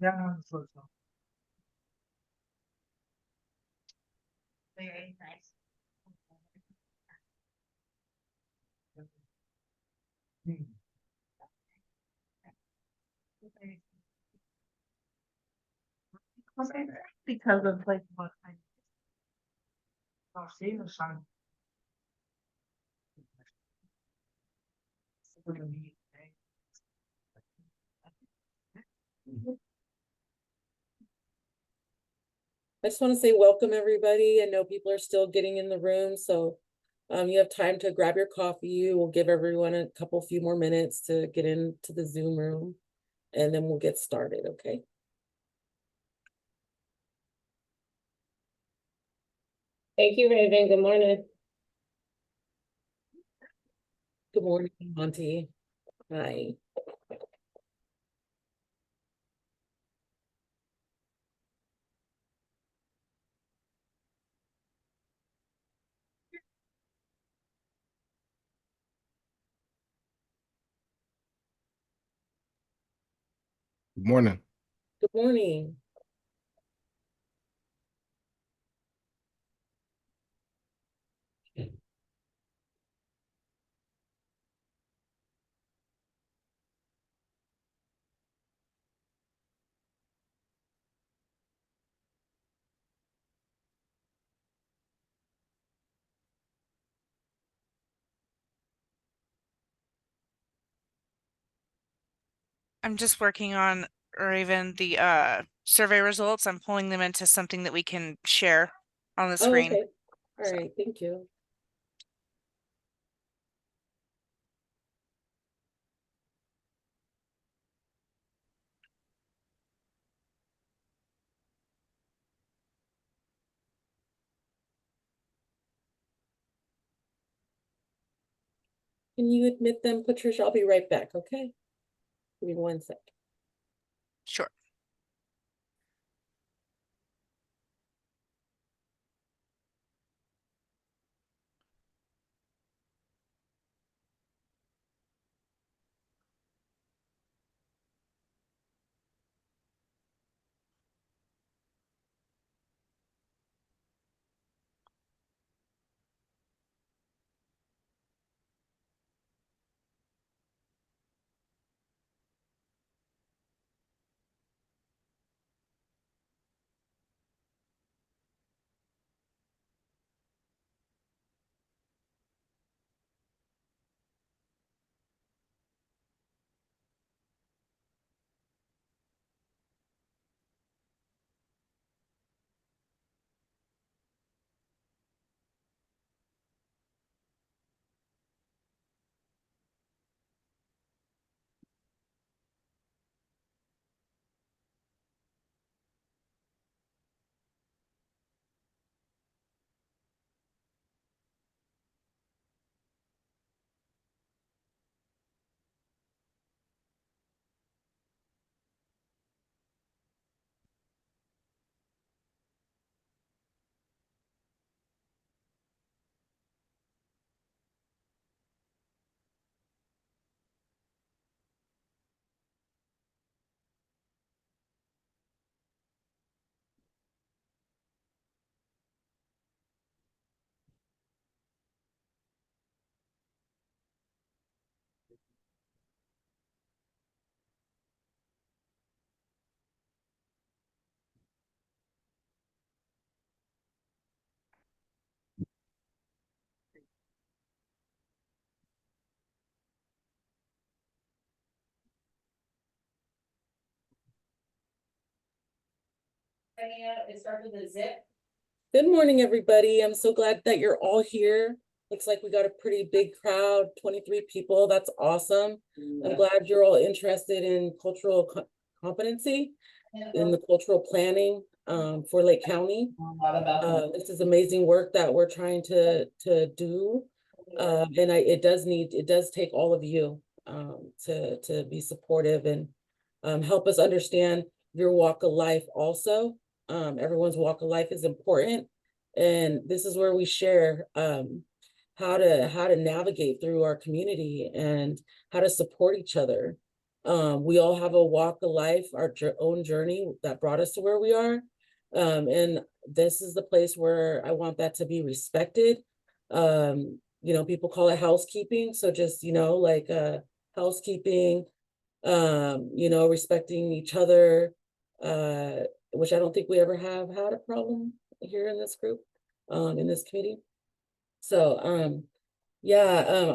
Yeah, so. Very nice. Hmm. Because of like what I Oh, see the sun. I just want to say welcome, everybody. I know people are still getting in the room, so you have time to grab your coffee. We'll give everyone a few more minutes to get into the Zoom room, and then we'll get started, okay? Thank you, Raven. Good morning. Good morning, Monty. Hi. Good morning. Good morning. I'm just working on, or even the survey results. I'm pulling them into something that we can share on the screen. Okay. All right, thank you. Can you admit them, Patricia? I'll be right back, okay? Give me 1 sec. Sure. It starts with a zip. Good morning, everybody. I'm so glad that you're all here. Looks like we got a pretty big crowd, 23 people. That's awesome. I'm glad you're all interested in cultural competency, in the cultural planning for Lake County. This is amazing work that we're trying to do. And it does take all of you to be supportive and help us understand your walk of life also. Everyone's walk of life is important, and this is where we share how to navigate through our community and how to support each other. We all have a walk of life, our own journey that brought us to where we are. And this is the place where I want that to be respected. You know, people call it housekeeping. So just, you know, like housekeeping, you know, respecting each other, which I don't think we ever have had a problem here in this group, in this committee. So, yeah,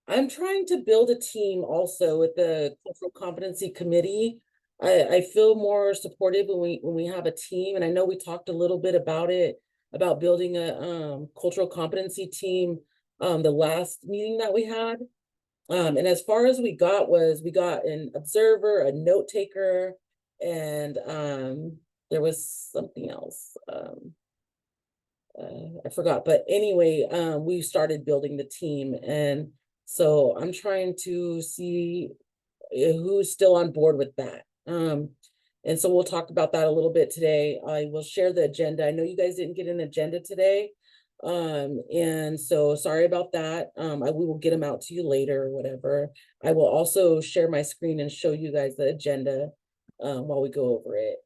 I'm trying to build a team also with the cultural competency committee. I feel more supported when we have a team, and I know we talked a little bit about it, about building a cultural competency team the last meeting that we had. And as far as we got an observer, a note taker, and there was something else. I forgot, but anyway, we started building the team, and so I'm trying to see who's still on board with that. And so we'll talk about that a little bit today. I will share the agenda. I know you guys didn't get an agenda today. And so sorry about that. We will get them out to you later or whatever. I will also share my screen and show you guys the agenda while we go over it.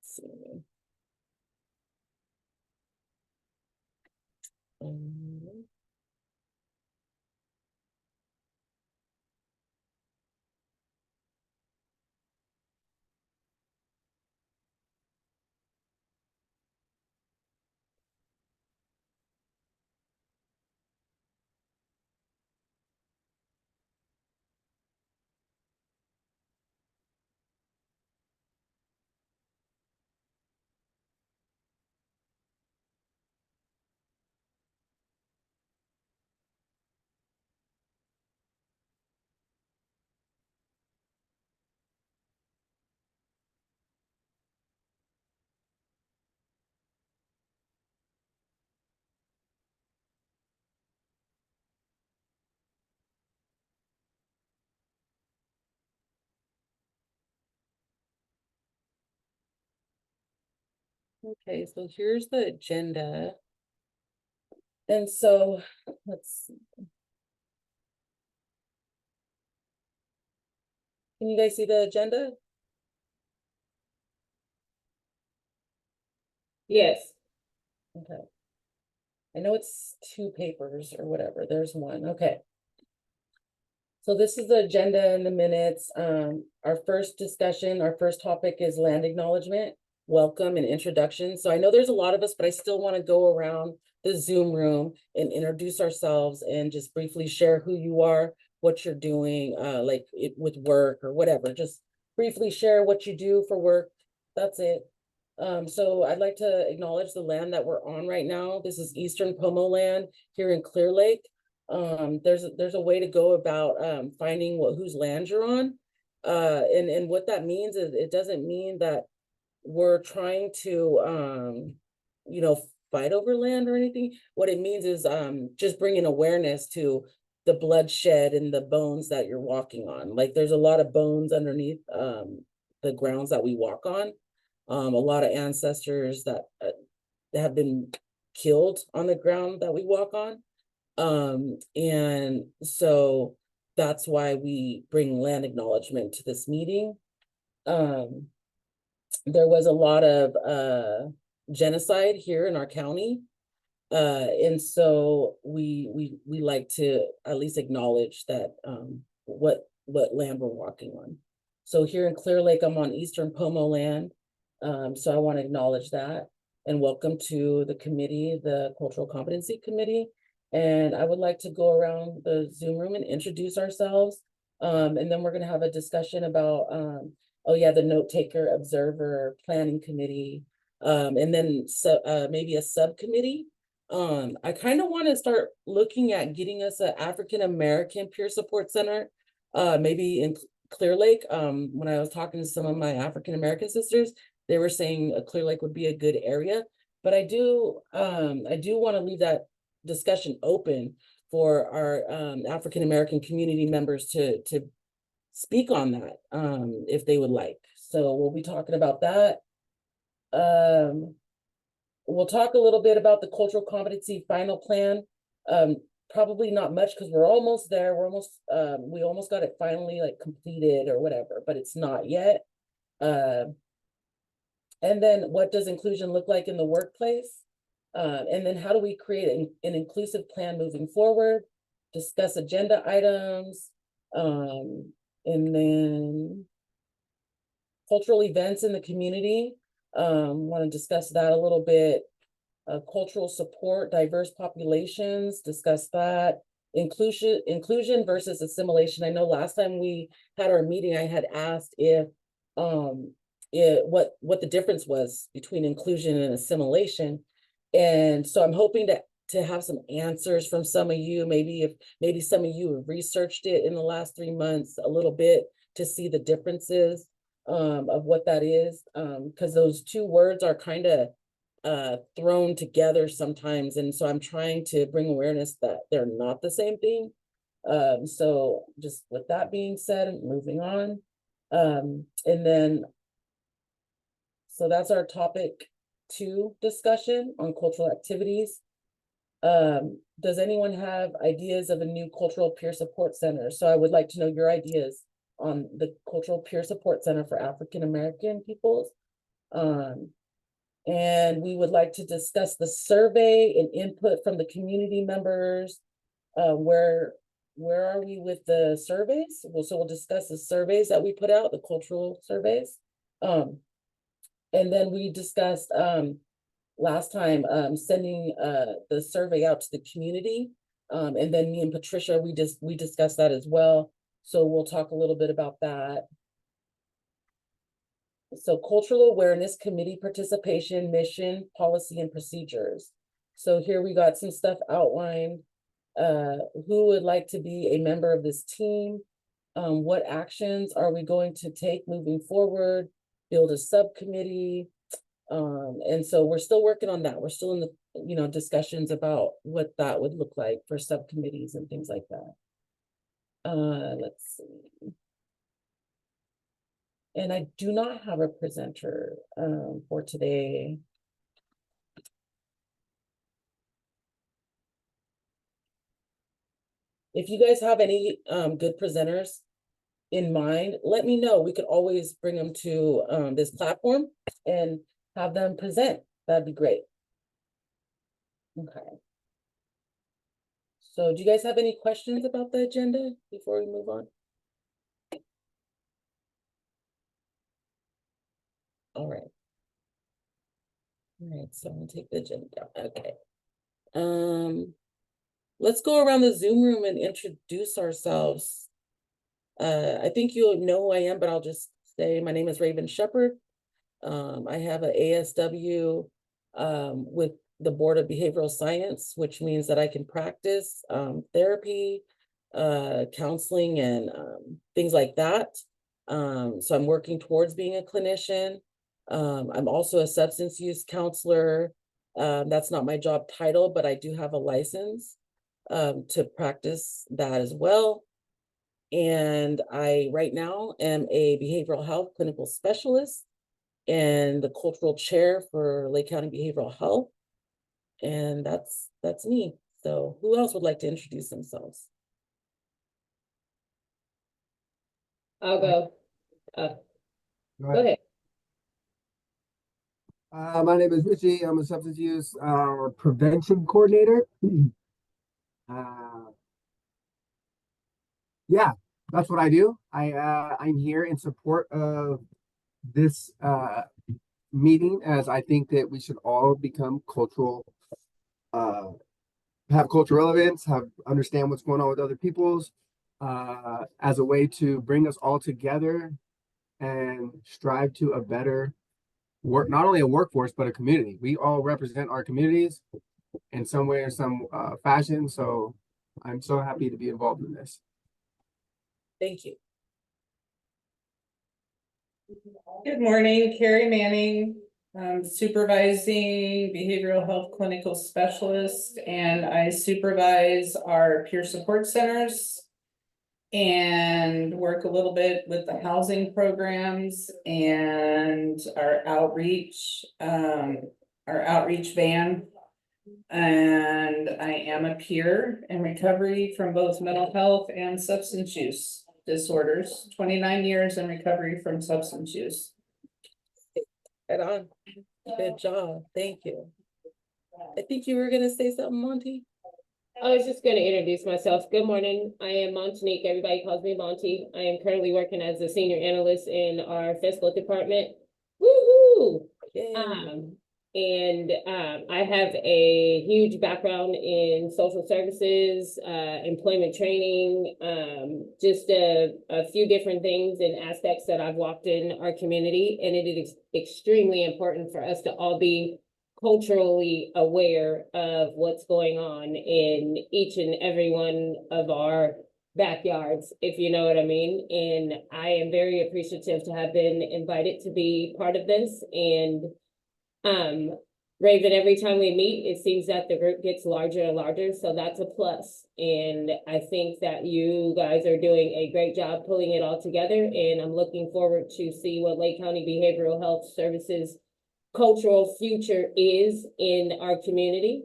Let's see. Okay, so here's the agenda. And so let's see. Can you guys see the agenda? Yes. Okay. I know it's 2 papers or whatever. There's one. Okay. So this is the agenda and the minutes. Our first discussion, our first topic is land acknowledgement, welcome and introduction. So I know there's a lot of us, but I still want to go around the Zoom room and introduce ourselves and just briefly share who you are, what you're doing, like with work or whatever. Just briefly share what you do for work. That's it. So I'd like to acknowledge the land that we're on right now. This is Eastern Pomo land here in Clear Lake. There's a way to go about finding whose land you're on. And what that means is it doesn't mean that we're trying to you know, fight over land or anything. What it means is just bringing awareness to the bloodshed and the bones that you're walking on. Like there's a lot of bones underneath the grounds that we walk on. A lot of ancestors that have been killed on the ground that we walk on. And so that's why we bring land acknowledgement to this meeting. There was a lot of genocide here in our county. And so we like to at least acknowledge that what land we're walking on. So here in Clear Lake, I'm on Eastern Pomo land. So I want to acknowledge that and welcome to the committee, the Cultural Competency Committee. And I would like to go around the Zoom room and introduce ourselves. And then we're going to have a discussion about, oh yeah, the note taker, observer, planning committee, and then maybe a subcommittee. I kind of want to start looking at getting us an African American peer support center, maybe in Clear Lake. When I was talking to some of my African American sisters, they were saying Clear Lake would be a good area. But I do want to leave that discussion open for our African American community members to speak on that if they would like. So we'll be talking about that. We'll talk a little bit about the cultural competency final plan. probably not much because we're almost there. We almost got it finally like completed or whatever, but it's not yet. And then what does inclusion look like in the workplace? And then how do we create an inclusive plan moving forward? Discuss agenda items, and then cultural events in the community. Want to discuss that a little bit. Cultural support, diverse populations, discuss that. Inclusion versus assimilation. I know last time we had our meeting, I had asked if what the difference was between inclusion and assimilation. And so I'm hoping to have some answers from some of you, maybe some of you have researched it in the last 3 months a little bit to see the differences of what that is. Because those two words are kind of thrown together sometimes. And so I'm trying to bring awareness that they're not the same thing. So just with that being said, moving on. And then, so that's our topic 2 discussion on cultural activities. Does anyone have ideas of a new cultural peer support center? So I would like to know your ideas on the cultural peer support center for African American peoples. And we would like to discuss the survey and input from the community members. Where are we with the surveys? So we'll discuss the surveys that we put out, the cultural surveys. And then we discussed last time sending the survey out to the community. And then me and Patricia, we discussed that as well. So we'll talk a little bit about that. So cultural awareness, committee participation, mission, policy, and procedures. So here we got some stuff outlined. Who would like to be a member of this team? What actions are we going to take moving forward? Build a subcommittee. And so we're still working on that. We're still in the, discussions about what that would look like for subcommittees and things like that. Let's see. And I do not have a presenter for today. If you guys have any good presenters in mind, let me know. We could always bring them to this platform and have them present. That'd be great. Okay. So do you guys have any questions about the agenda before we move on? All right. All right, so I'm gonna take the agenda down. Okay. Let's go around the Zoom room and introduce ourselves. I think you'll know who I am, but I'll just say my name is Raven Shepherd. I have an ASW with the Board of Behavioral Science, which means that I can practice therapy, counseling, and things like that. So I'm working towards being a clinician. I'm also a substance use counselor. That's not my job title, but I do have a license to practice that as well. And I right now am a behavioral health clinical specialist and the cultural chair for Lake County Behavioral Health. And that's me. So who else would like to introduce themselves? I'll go. Go ahead. My name is Richie. I'm a substance use prevention coordinator. Yeah, that's what I do. I'm here in support of this meeting, as I think that we should all become cultural, have cultural relevance, understand what's going on with other people's, as a way to bring us all together and strive to a better not only a workforce, but a community. We all represent our communities in some way or some fashion. So I'm so happy to be involved in this. Thank you. Good morning, Carrie Manning, supervising behavioral health clinical specialist, and I supervise our peer support centers and work a little bit with the housing programs and our outreach van. And I am a peer in recovery from both mental health and substance use disorders. 29 years in recovery from substance use. Right on. Good job. Thank you. I think you were gonna say something, Monty. I was just gonna introduce myself. Good morning. I am Montanique. Everybody calls me Monty. I am currently working as a senior analyst in our fiscal department. Woo-hoo! Yay. I have a huge background in social services, employment training, just a few different things and aspects that I've walked in our community. And it is extremely important for us to all be culturally aware of what's going on in each and every one of our backyards, if you know what I mean. And I am very appreciative to have been invited to be part of this. And Raven, every time we meet, it seems that the group gets larger and larger, so that's a plus. And I think that you guys are doing a great job pulling it all together, and I'm looking forward to see what Lake County Behavioral Health Services cultural future is in our community.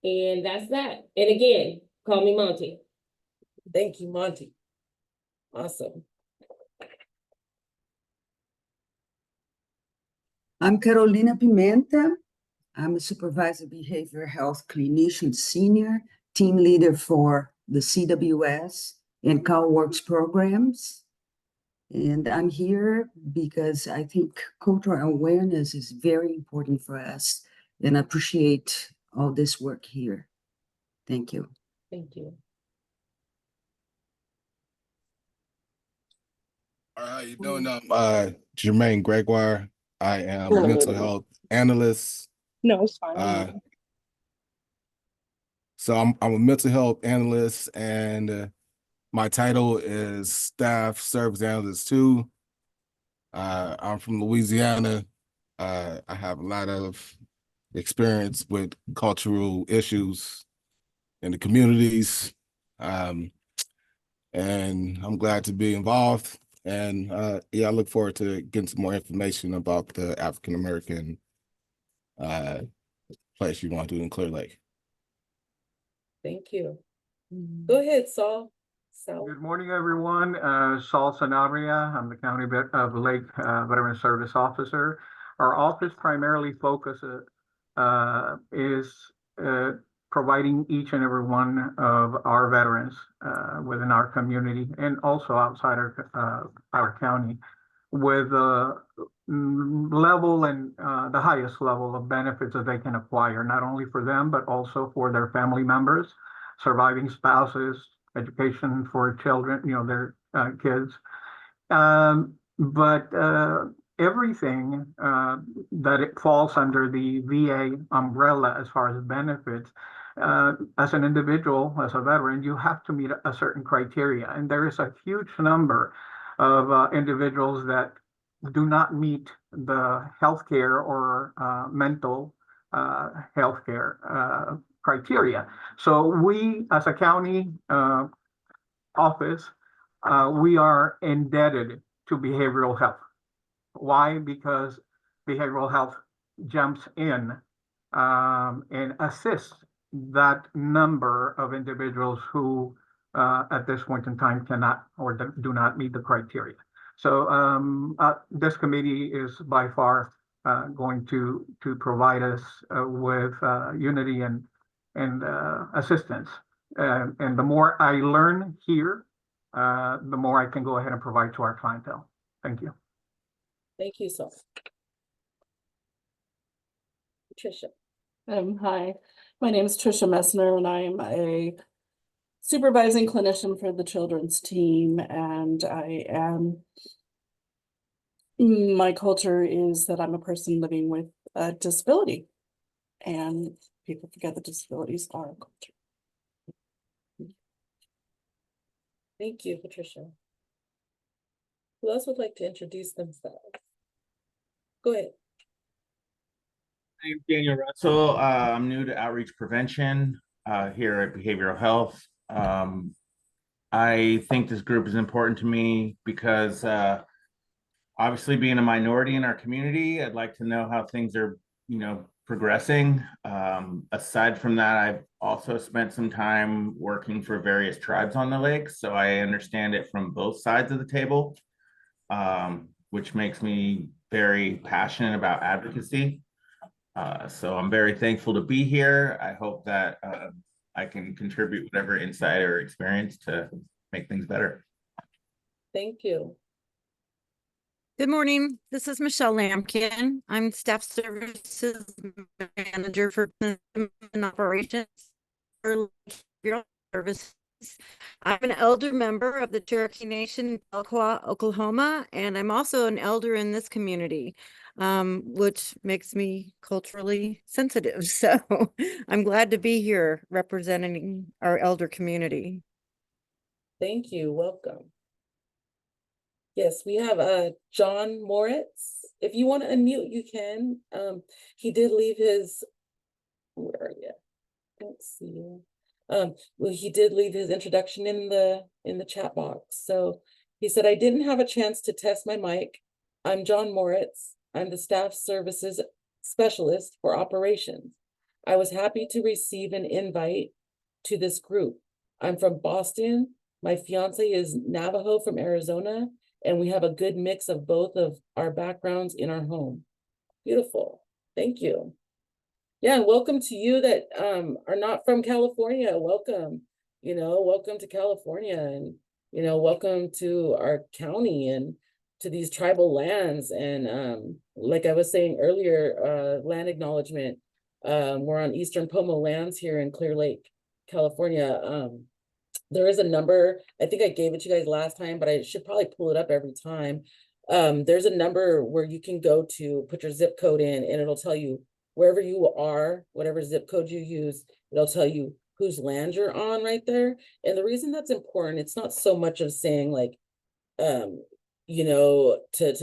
And that's that. And again, call me Monty. Thank you, Monty. Awesome. I'm Carolina Pimenta. I'm a supervisor behavioral health clinician senior, team leader for the CWS and CalWorks programs. And I'm here because I think cultural awareness is very important for us, and I appreciate all this work here. Thank you. Thank you. All right, how you doing? I'm Jermaine Gregoire. I am a mental health analyst. No, it's fine. So I'm a mental health analyst, and my title is staff service analyst too. I'm from Louisiana. I have a lot of experience with cultural issues in the communities. And I'm glad to be involved. And yeah, I look forward to getting some more information about the African American place you want to do in Clear Lake. Thank you. Go ahead, Saul. Good morning, everyone. Saul Sanabria. I'm the County of Lake Veteran Service Officer. Our office primarily focuses is providing each and every one of our veterans within our community and also outside our county with the level and the highest level of benefits that they can acquire, not only for them, but also for their family members, surviving spouses, education for children, their kids. But everything that it falls under the VA umbrella as far as benefits, as an individual, as a veteran, you have to meet a certain criteria. And there is a huge number of individuals that do not meet the healthcare or mental healthcare criteria. So we, as a county office, we are indebted to behavioral health. Why? Because behavioral health jumps in and assists that number of individuals who at this point in time cannot or do not meet the criteria. So this committee is by far going to provide us with unity and assistance. And the more I learn here, the more I can go ahead and provide to our clientele. Thank you. Thank you, Saul. Patricia. Hi, my name is Tricia Messner, and I'm a supervising clinician for the children's team. And my culture is that I'm a person living with a disability, and people forget that disabilities are a culture. Thank you, Patricia. Who else would like to introduce themselves? Go ahead. I'm Daniel Russell. I'm new to outreach prevention here at Behavioral Health. I think this group is important to me because obviously being a minority in our community, I'd like to know how things are, progressing. Aside from that, I've also spent some time working for various tribes on the lake, so I understand it from both sides of the table, which makes me very passionate about advocacy. So I'm very thankful to be here. I hope that I can contribute whatever insight or experience to make things better. Thank you. Good morning. This is Michelle Lampkin. I'm Staff Services Manager for Operations for Bureau Services. I'm an elder member of the Cherokee Nation in Tahlequah, Oklahoma, and I'm also an elder in this community, which makes me culturally sensitive. So I'm glad to be here representing our elder community. Thank you. Welcome. Yes, we have John Moritz. If you want to unmute, you can. He did leave his, where are you? Don't see you. Well, he did leave his introduction in the chat box. So he said, I didn't have a chance to test my mic. I'm John Moritz. I'm the Staff Services Specialist for Operations. I was happy to receive an invite to this group. I'm from Boston. My fiance is Navajo from Arizona, and we have a good mix of both of our backgrounds in our home. Beautiful. Thank you. Yeah, and welcome to you that are not from California. Welcome, welcome to California, and welcome to our county and to these tribal lands. And like I was saying earlier, land acknowledgement. We're on Eastern Pomo lands here in Clear Lake, California. There is a number, I think I gave it to you guys last time, but I should probably pull it up every time. There's a number where you can go to put your zip code in, and it'll tell you wherever you are, whatever zip code you use, it'll tell you whose land you're on right there. And the reason that's important, it's not so much of saying like, to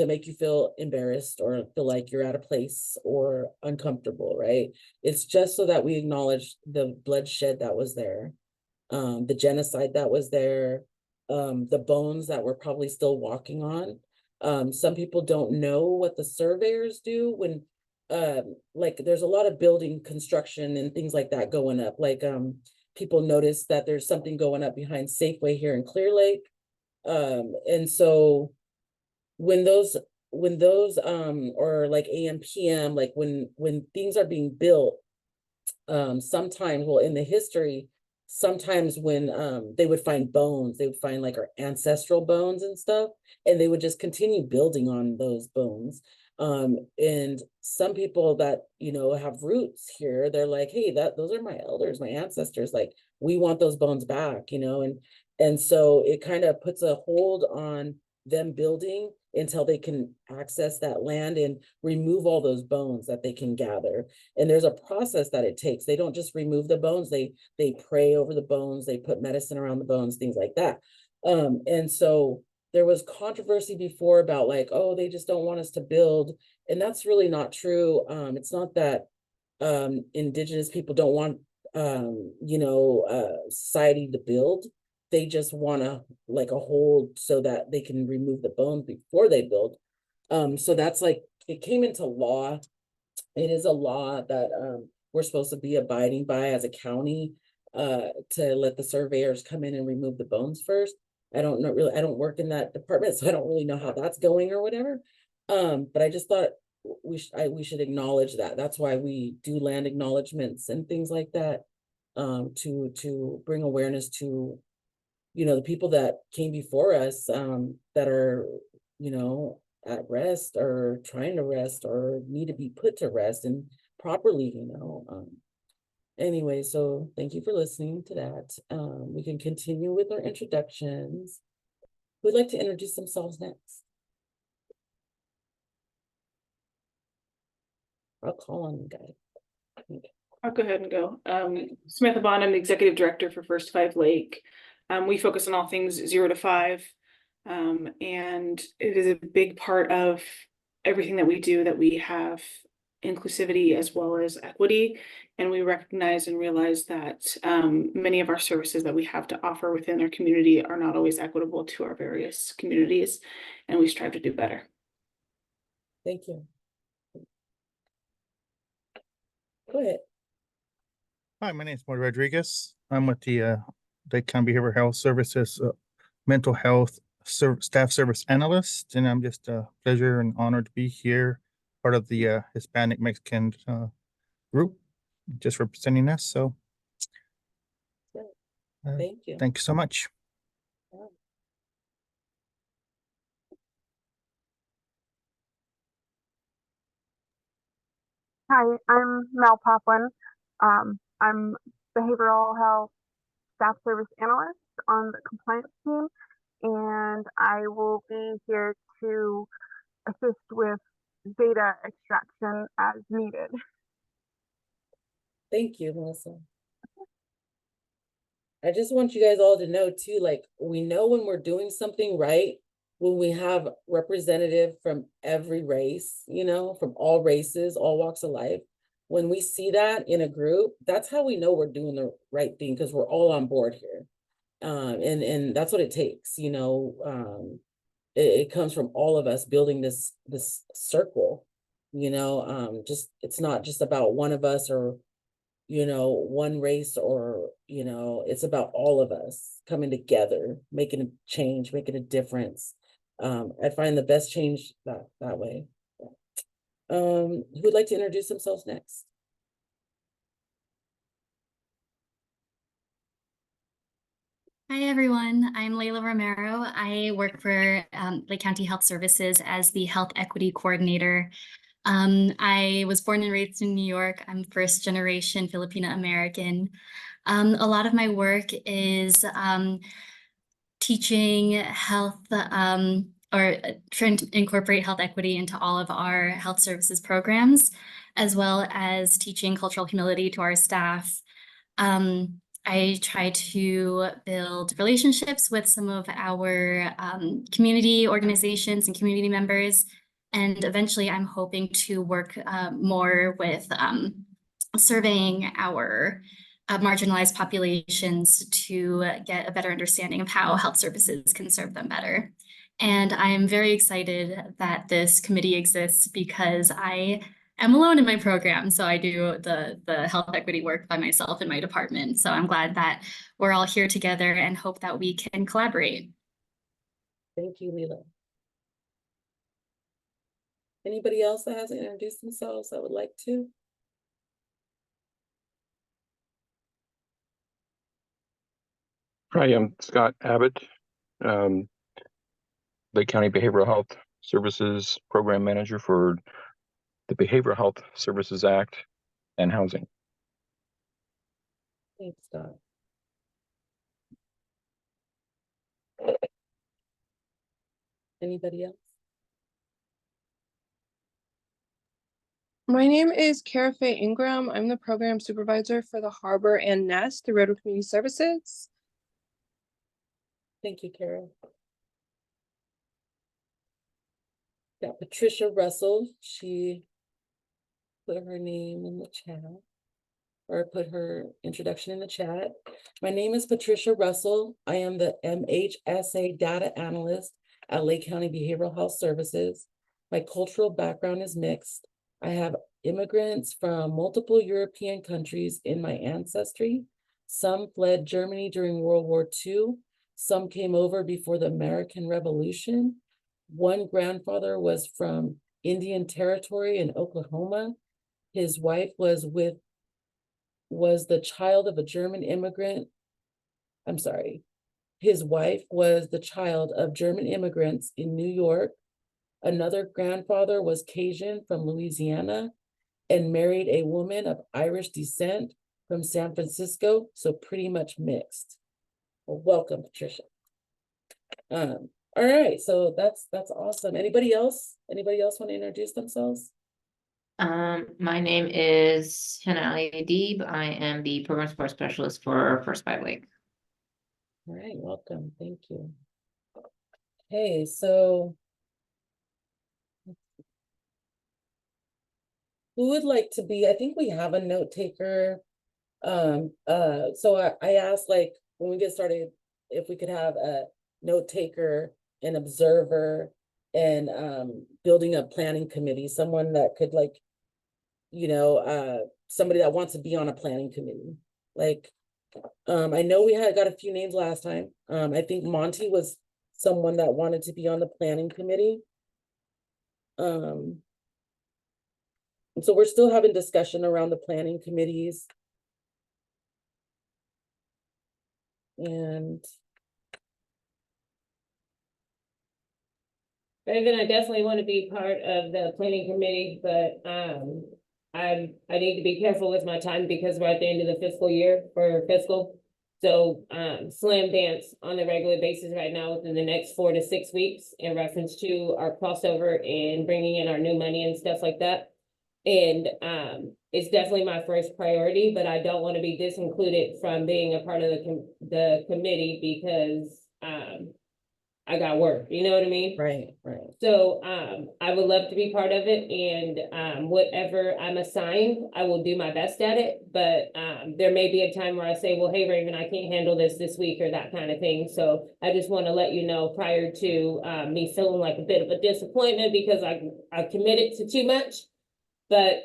make you feel embarrassed or feel like you're out of place or uncomfortable, right? It's just so that we acknowledge the bloodshed that was there. The genocide that was there, the bones that we're probably still walking on. Some people don't know what the surveyors do when, like there's a lot of building construction and things like that going up. Like people notice that there's something going up behind Safeway here in Clear Lake. And so when those or like AM, PM, like when things are being built, sometimes, well, in the history, sometimes when they would find bones, they would find like our ancestral bones and stuff, and they would just continue building on those bones. And some people that have roots here, they're like, hey, those are my elders, my ancestors, like we want those bones back, and so it kind of puts a hold on them building until they can access that land and remove all those bones that they can gather. And there's a process that it takes. They don't just remove the bones, they pray over the bones, they put medicine around the bones, things like that. And so there was controversy before about like, oh, they just don't want us to build. And that's really not true. It's not that indigenous people don't want society to build. They just want to like a hold so that they can remove the bones before they build. So that's like, it came into law. It is a law that we're supposed to be abiding by as a county, to let the surveyors come in and remove the bones first. I don't work in that department, so I don't really know how that's going or whatever. But I just thought we should acknowledge that. That's why we do land acknowledgements and things like that, to bring awareness to the people that came before us, that are, at rest or trying to rest or need to be put to rest and properly, Anyway, so thank you for listening to that. We can continue with our introductions. Who'd like to introduce themselves next? I'll call on you guys. I'll go ahead and go. Samantha Bond, I'm the Executive Director for First 5 Lake. We focus on all things 0 to 5. And it is a big part of everything that we do that we have inclusivity as well as equity. And we recognize and realize that many of our services that we have to offer within our community are not always equitable to our various communities, and we strive to do better. Thank you. Go ahead. Hi, my name is Morty Rodriguez. I'm with the Lake County Behavioral Health Services Mental Health Staff Service Analyst, and I'm just a pleasure and honor to be here, part of the Hispanic Mexican group, just representing us. So, Thank you. thank you so much. Hi, I'm Mel Poplin. I'm behavioral health staff service analyst on the compliance team, and I will be here to assist with data extraction as needed. Thank you, Melissa. I just want you guys all to know too, like, we know when we're doing something right, when we have representative from every race, you know, from all races, all walks of life. When we see that in a group, that's how we know we're doing the right thing, because we're all on board here. And that's what it takes, you know. It comes from all of us building this circle, you know. Just, it's not just about one of us or, you know, one race, or, you know, it's about all of us coming together, making a change, making a difference. I find the best change that way. Who'd like to introduce themselves next? Hi, everyone. I'm Layla Romero. I work for Lake County Health Services as the Health Equity Coordinator. I was born and raised in New York. I'm first generation Filipino American. A lot of my work is teaching health or trying to incorporate health equity into all of our health services programs, as well as teaching cultural humility to our staff. I try to build relationships with some of our community organizations and community members. And eventually I'm hoping to work more with surveying our marginalized populations to get a better understanding of how health services can serve them better. And I am very excited that this committee exists because I am alone in my program. So I do the health equity work by myself in my department. So I'm glad that we're all here together and hope that we can collaborate. Thank you, Leela. Anybody else that hasn't introduced themselves that would like to? Hi, I'm Scott Abbott, Lake County Behavioral Health Services Program Manager for the Behavioral Health Services Act and Housing. Thanks, Scott. Anybody else? My name is Kara Faye Ingram. I'm the program supervisor for the Harbor and Nest through Redwood Community Services. Thank you, Kara. Got Patricia Russell. She put her name in the chat, or put her introduction in the chat. My name is Patricia Russell. I am the MHSA data analyst at Lake County Behavioral Health Services. My cultural background is mixed. I have immigrants from multiple European countries in my ancestry. Some fled Germany during World War II. Some came over before the American Revolution. One grandfather was from Indian Territory in Oklahoma. His wife was the child of a German immigrant. I'm sorry. His wife was the child of German immigrants in New York. Another grandfather was Cajun from Louisiana and married a woman of Irish descent from San Francisco, so pretty much mixed. Well, welcome, Patricia. All right, so that's awesome. Anybody else want to introduce themselves? My name is Hannah Ali Adib. I am the program support specialist for First Five Lake. All right, welcome. Thank you. Hey, so who would like to be? I think we have a note taker. So I asked, like, when we get started, if we could have a note taker, an observer, and building a planning committee, someone that could, like, somebody that wants to be on a planning committee. Like, I know we got a few names last time. I think Monty was someone that wanted to be on the planning committee. So we're still having discussion around the planning committees. And Raven, I definitely want to be part of the planning committee, but I need to be careful with my time because we're at the end of the fiscal year for fiscal. So slam dance on a regular basis right now within the next 4 to 6 weeks in reference to our crossover and bringing in our new money and stuff like that. And it's definitely my first priority, but I don't want to be disincluded from being a part of the committee because I got work, you know what I mean? Right. So I would love to be part of it, and whatever I'm assigned, I will do my best at it. But there may be a time where I say, well, hey, Raven, I can't handle this week or that kind of thing. So I just want to let you know prior to me feeling like a bit of a disappointment because I committed to too much. But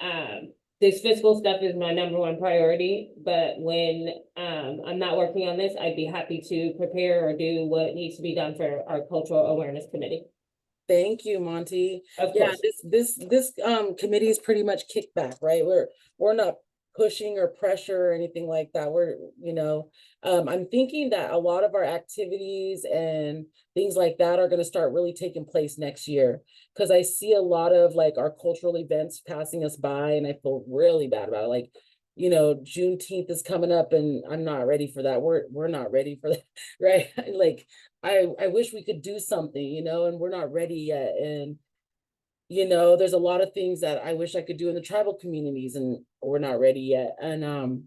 this fiscal stuff is my #1 priority. But when I'm not working on this, I'd be happy to prepare or do what needs to be done for our cultural awareness committee. Thank you, Monty. Of Yeah, course. this committee is pretty much kickback, right? We're not pushing or pressure or anything like that. I'm thinking that a lot of our activities and things like that are going to start really taking place next year, because I see a lot of like our cultural events passing us by and I feel really bad about it. Like, Juneteenth is coming up and I'm not ready for that. We're not ready for that, right? Like, I wish we could do something, and we're not ready yet. And there's a lot of things that I wish I could do in the tribal communities and we're not ready yet. And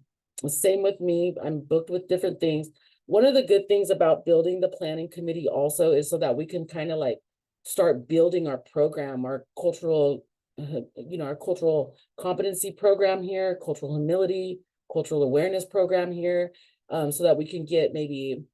same with me, I'm booked with different things. One of the good things about building the planning committee also is so that we can kind of like start building our program, our cultural, our cultural competency program here, cultural humility, cultural awareness program here, so that we can get maybe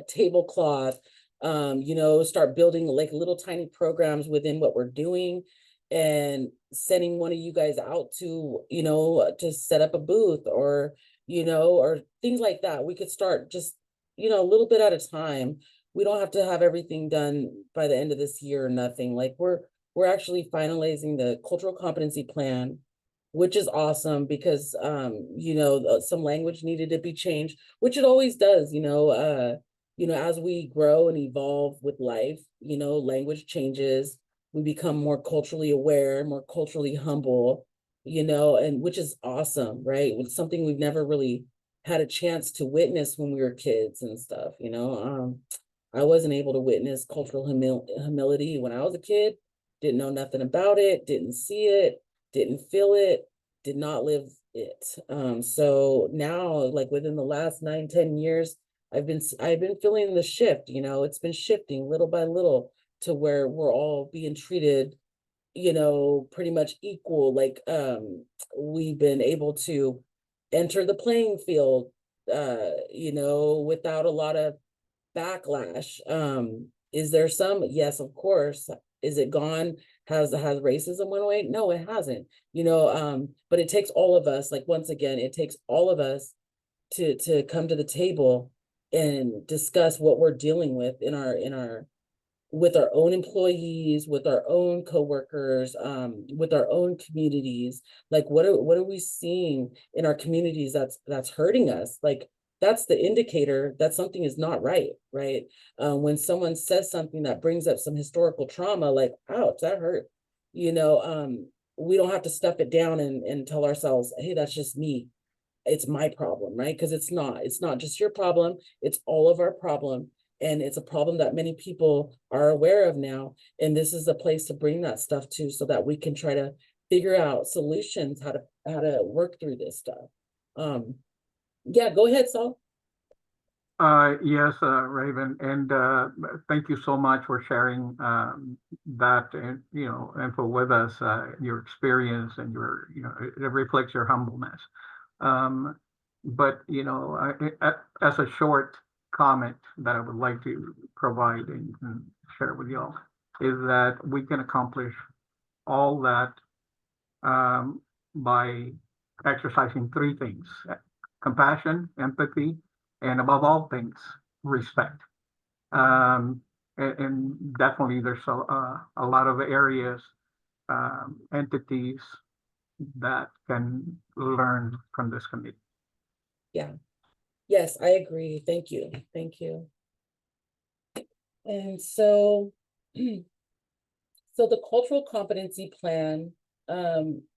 tablecloth, start building like little tiny programs within what we're doing and sending one of you guys out to, to set up a booth or things like that. We could start just, a little bit at a time. We don't have to have everything done by the end of this year or nothing. Like we're actually finalizing the cultural competency plan, which is awesome because, some language needed to be changed, which it always does, as we grow and evolve with life, language changes, we become more culturally aware, more culturally humble, and which is awesome, right? It's something we've never really had a chance to witness when we were kids and stuff, I wasn't able to witness cultural humility when I was a kid, didn't know nothing about it, didn't see it, didn't feel it, did not live it. So now, like within the last 9-10 years, I've been feeling the shift, it's been shifting little by little to where we're all being treated, pretty much equal. Like, we've been able to enter the playing field, without a lot of backlash. Is there some? Yes, of course. Is it gone? Has racism went away? No, it hasn't, but it takes all of us, like, once again, it takes all of us to come to the table and discuss what we're dealing with with our own employees, with our own coworkers, with our own communities. Like, what are we seeing in our communities that's hurting us? Like, that's the indicator that something is not right, right? When someone says something that brings up some historical trauma, like, ouch, that hurt. We don't have to stuff it down and tell ourselves, hey, that's just me. It's my problem, right? Because it's not just your problem, it's all of our problem. And it's a problem that many people are aware of now. And this is a place to bring that stuff to, so that we can try to figure out solutions, how to work through this stuff. Yeah, go ahead, Saul. Yes, Raven, and thank you so much for sharing that info with us, your experience and your, it reflects your humbleness. But as a short comment that I would like to provide and share with y'all is that we can accomplish all that by exercising three things: compassion, empathy, and above all things, respect. And definitely there's a lot of areas, entities that can learn from this committee. Yeah. Yes, I agree. Thank you. Thank you. And so, so the cultural competency plan,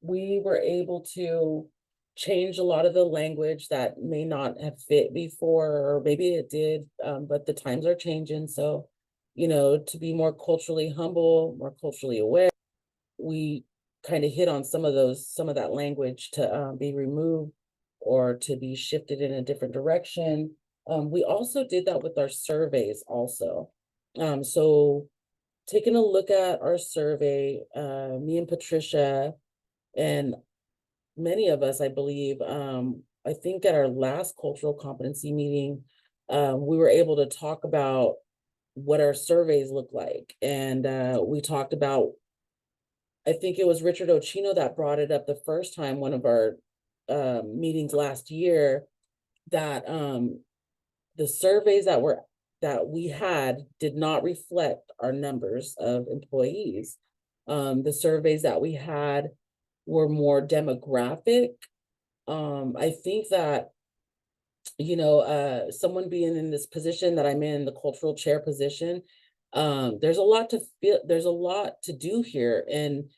we were able to change a lot of the language that may not have fit before, or maybe it did, but the times are changing. So, you know, to be more culturally humble, more culturally aware, we kind of hit on some of that language to be removed or to be shifted in a different direction. We also did that with our surveys also. So taking a look at our survey, me and Patricia and many of us, I believe, I think at our last cultural competency meeting, we were able to talk about what our surveys look like. And we talked about, I think it was Richard Ochino that brought it up the first time, one of our meetings last year, that the surveys that we had did not reflect our numbers of employees. The surveys that we had were more demographic. I think that, you know, someone being in this position that I'm in, the cultural chair position, there's a lot to do here. And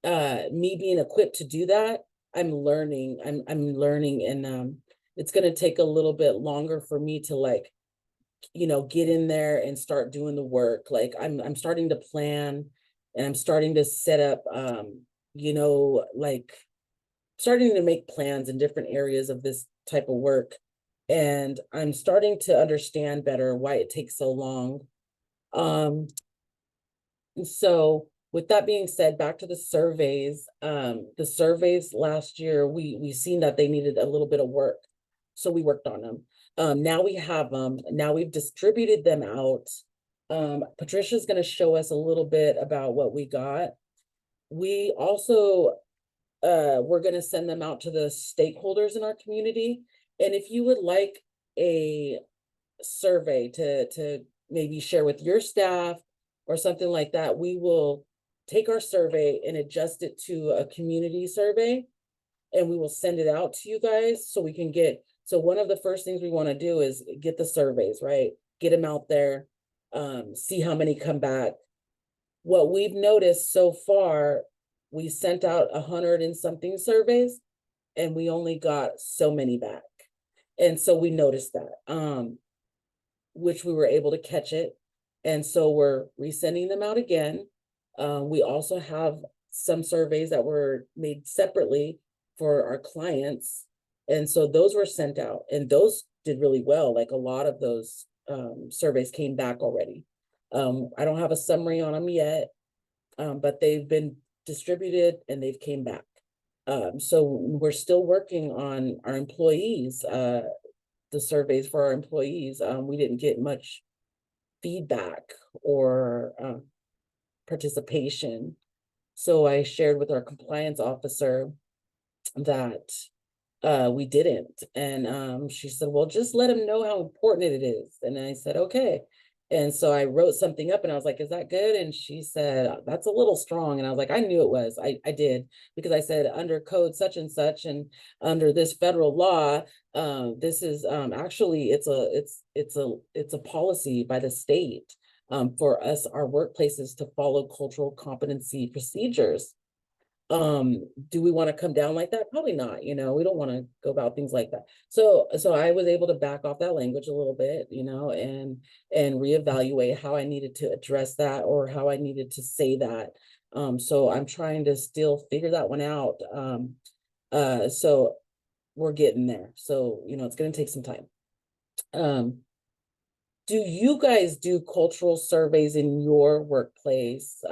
me being equipped to do that, I'm learning, and it's going to take a little bit longer for me to, like, you know, get in there and start doing the work. Like I'm starting to plan, and I'm starting to set up, you know, like starting to make plans in different areas of this type of work. And I'm starting to understand better why it takes so long. So with that being said, back to the surveys. The surveys last year, we seen that they needed a little bit of work. So we worked on them. Now we have them. Now we've distributed them out. Patricia's going to show us a little bit about what we got. We also, we're going to send them out to the stakeholders in our community. And if you would like a survey to maybe share with your staff or something like that, we will take our survey and adjust it to a community survey, and we will send it out to you guys so we can get, so one of the first things we want to do is get the surveys, right? Get them out there, see how many come back. What we've noticed so far, we sent out 100 and something surveys, and we only got so many back. And so we noticed that, which we were able to catch it. And so we're resending them out again. We also have some surveys that were made separately for our clients. And so those were sent out, and those did really well. Like a lot of those surveys came back already. I don't have a summary on them yet, but they've been distributed and they've came back. So we're still working on our employees, the surveys for our employees. We didn't get much feedback or participation. So I shared with our compliance officer that we didn't. And she said, well, just let them know how important it is. And I said, okay. And so I wrote something up and I was like, is that good? And she said, that's a little strong. And I was like, I knew it was. I did, because I said under code such and such, and under this federal law, this is actually it's a policy by the state for us, our workplaces, to follow cultural competency procedures. Do we want to come down like that? Probably not. You know, we don't want to go about things like that. So I was able to back off that language a little bit, you know, and reevaluate how I needed to address that, or how I needed to say that. So I'm trying to still figure that one out. So we're getting there. So, you know, it's going to take some time. Do you guys do cultural surveys in your workplace?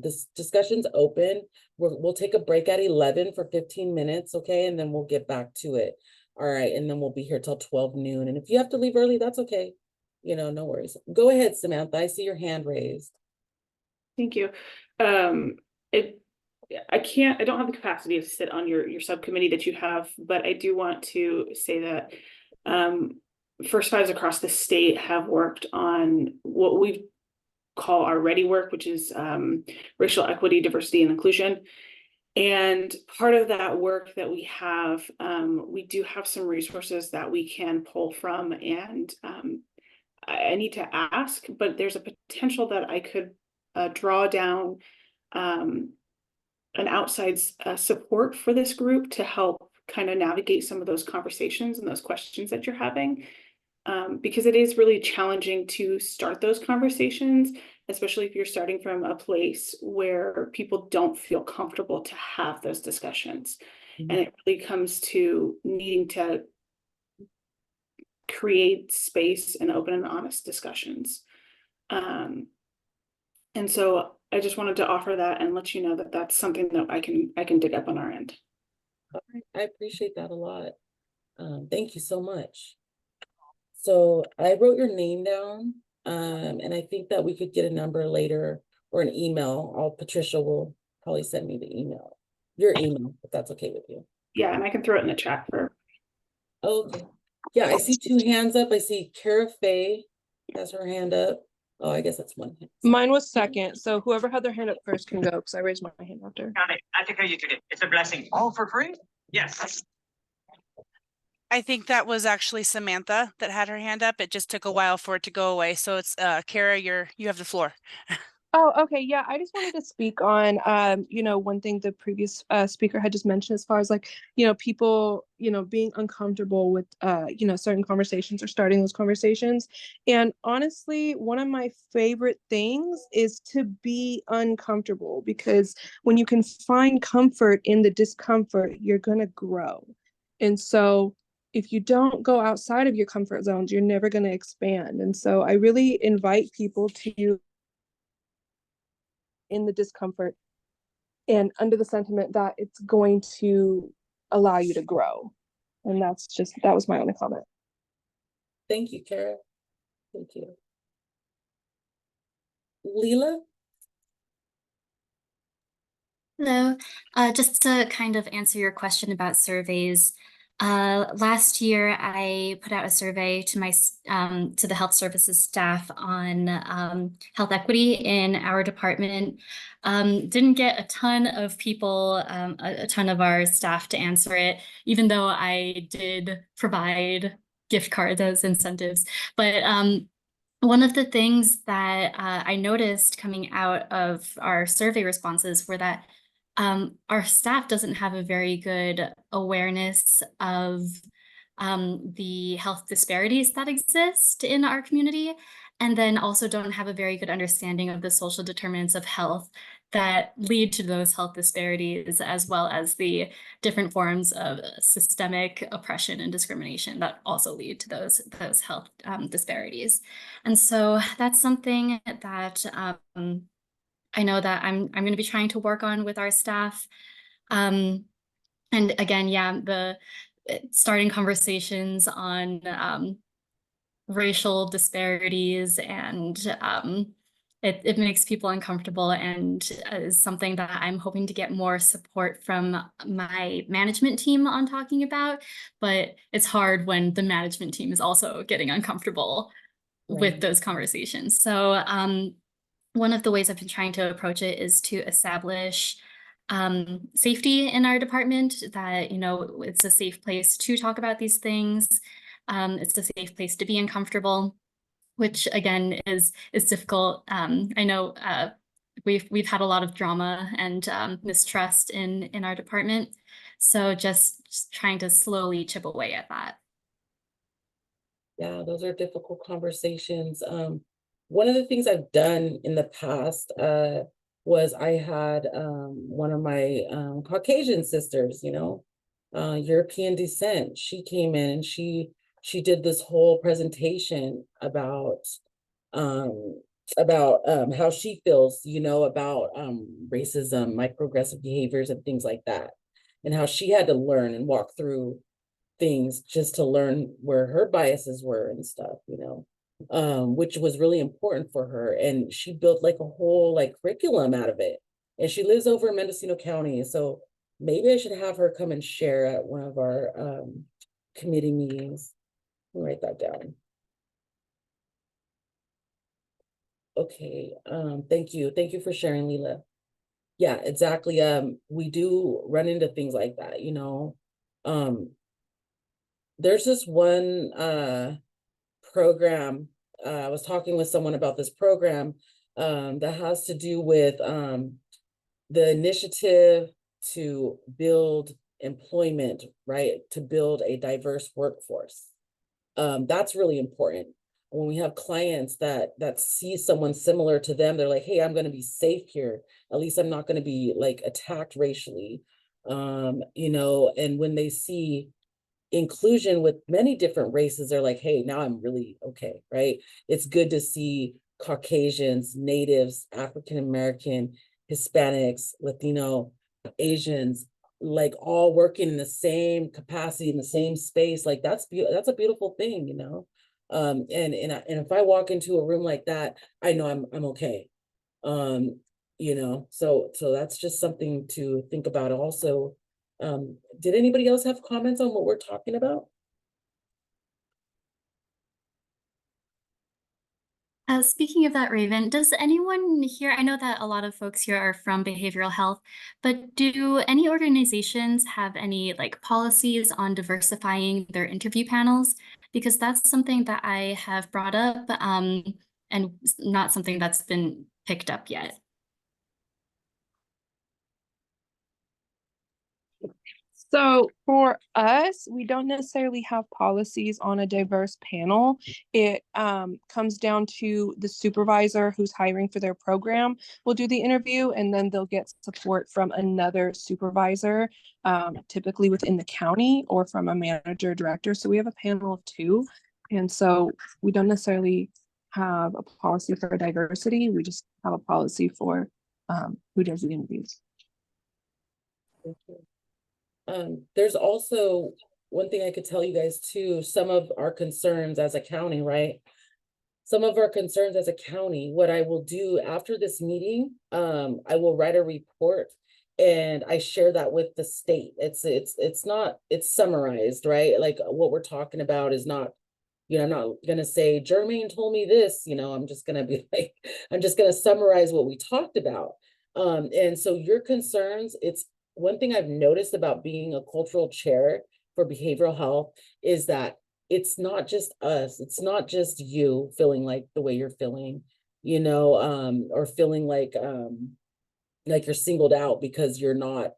This discussion's open. We'll take a break at 11 for 15 minutes, okay? And then we'll get back to it. All right, and then we'll be here till 12 noon. And if you have to leave early, that's okay. You know, no worries. Go ahead, Samantha. I see your hand raised. Thank you. I don't have the capacity to sit on your subcommittee that you have, but I do want to say that First Fives across the state have worked on what we call our READY work, which is racial equity, diversity, and inclusion. And part of that work that we have, we do have some resources that we can pull from, and I need to ask, but there's a potential that I could draw down an outside support for this group to help kind of navigate some of those conversations and those questions that you're having. Because it is really challenging to start those conversations, especially if you're starting from a place where people don't feel comfortable to have those discussions. And it really comes to needing to create space and open and honest discussions. And so I just wanted to offer that and let you know that that's something that I can dig up on our end. All right, I appreciate that a lot. Thank you so much. So I wrote your name down, and I think that we could get a number later or an email. Patricia will probably send me the email, your email, if that's okay with you. Yeah, and I can throw it in the chat for. Okay. Yeah, I see 2 hands up. I see Cara Faye has her hand up. Oh, I guess that's 1 hand. Mine was second, so whoever had their hand up first can go, because I raised my hand after. I take you today. It's a blessing. All for free? Yes. I think that was actually Samantha that had her hand up. It just took a while for it to go away. So it's Kara, you have the floor. Oh, okay. Yeah, I just wanted to speak on, one thing the previous speaker had just mentioned as far as like, people, being uncomfortable with, certain conversations or starting those conversations. And honestly, one of my favorite things is to be uncomfortable, because when you can find comfort in the discomfort, you're going to grow. And so if you don't go outside of your comfort zones, you're never going to expand. And so I really invite people to in the discomfort and under the sentiment that it's going to allow you to grow. And that was my only comment. Thank you, Kara. Thank you. Leela? Hello. Just to kind of answer your question about surveys. Last year, I put out a survey to to the health services staff on health equity in our department. Didn't get a ton of people, a ton of our staff to answer it, even though I did provide gift cards as incentives. But one of the things that I noticed coming out of our survey responses were that our staff doesn't have a very good awareness of the health disparities that exist in our community, and then also don't have a very good understanding of the social determinants of health that lead to those health disparities, as well as the different forms of systemic oppression and discrimination that also lead to those health disparities. And so that's something that I know that I'm going to be trying to work on with our staff. And again, yeah, starting conversations on racial disparities, and it makes people uncomfortable, and is something that I'm hoping to get more support from my management team on talking about. But it's hard when the management team is also getting uncomfortable with those conversations. So one of the ways I've been trying to approach it is to establish safety in our department, that, it's a safe place to talk about these things. It's a safe place to be uncomfortable, which again is difficult. I know we've had a lot of drama and mistrust in our department. So just trying to slowly chip away at that. Yeah, those are difficult conversations. One of the things I've done in the past was I had one of my Caucasian sisters, European descent. She came in and she did this whole presentation about how she feels, about racism, microaggressive behaviors, and things like that, and how she had to learn and walk through things just to learn where her biases were and stuff, which was really important for her. And she built like a whole curriculum out of it. and she lives over in Mendocino County. So maybe I should have her come and share at one of our committee meetings. I'll write that down. Okay, thank you. Thank you for sharing, Leela. Yeah, exactly. We do run into things like that, you know. There's this one program. I was talking with someone about this program that has to do with the initiative to build employment, right? To build a diverse workforce. That's really important. When we have clients that see someone similar to them, they're like, hey, I'm going to be safe here. At least I'm not going to be like attacked racially. You know, and when they see inclusion with many different races, they're like, hey, now I'm really okay, right? It's good to see Caucasians, Natives, African American, Hispanics, Latino, Asians, like all working in the same capacity, in the same space. Like that's a beautiful thing, you know? And if I walk into a room like that, I know I'm okay. You know, so that's just something to think about also. Did anybody else have comments on what we're talking about? Speaking of that, Raven, does anyone here, I know that a lot of folks here are from behavioral health, but do any organizations have any like policies on diversifying their interview panels? Because that's something that I have brought up and not something that's been picked up yet. So for us, we don't necessarily have policies on a diverse panel. It comes down to the supervisor who's hiring for their program will do the interview, and then they'll get support from another supervisor, typically within the county or from a manager director. So we have a panel of two. And so we don't necessarily have a policy for diversity. We just have a policy for who does the interviews. Thank you. There's also one thing I could tell you guys too, some of our concerns as a county, right? Some of our concerns as a county, what I will do after this meeting, I will write a report and I share that with the state. It's summarized, right? Like what we're talking about is not, you know, I'm not gonna say Jermaine told me this, you know, I'm just gonna be like, I'm just gonna summarize what we talked about. And so your concerns, it's one thing I've noticed about being a cultural chair for behavioral health is that it's not just us, it's not just you feeling like the way you're feeling, you know, or feeling like you're singled out because you're not,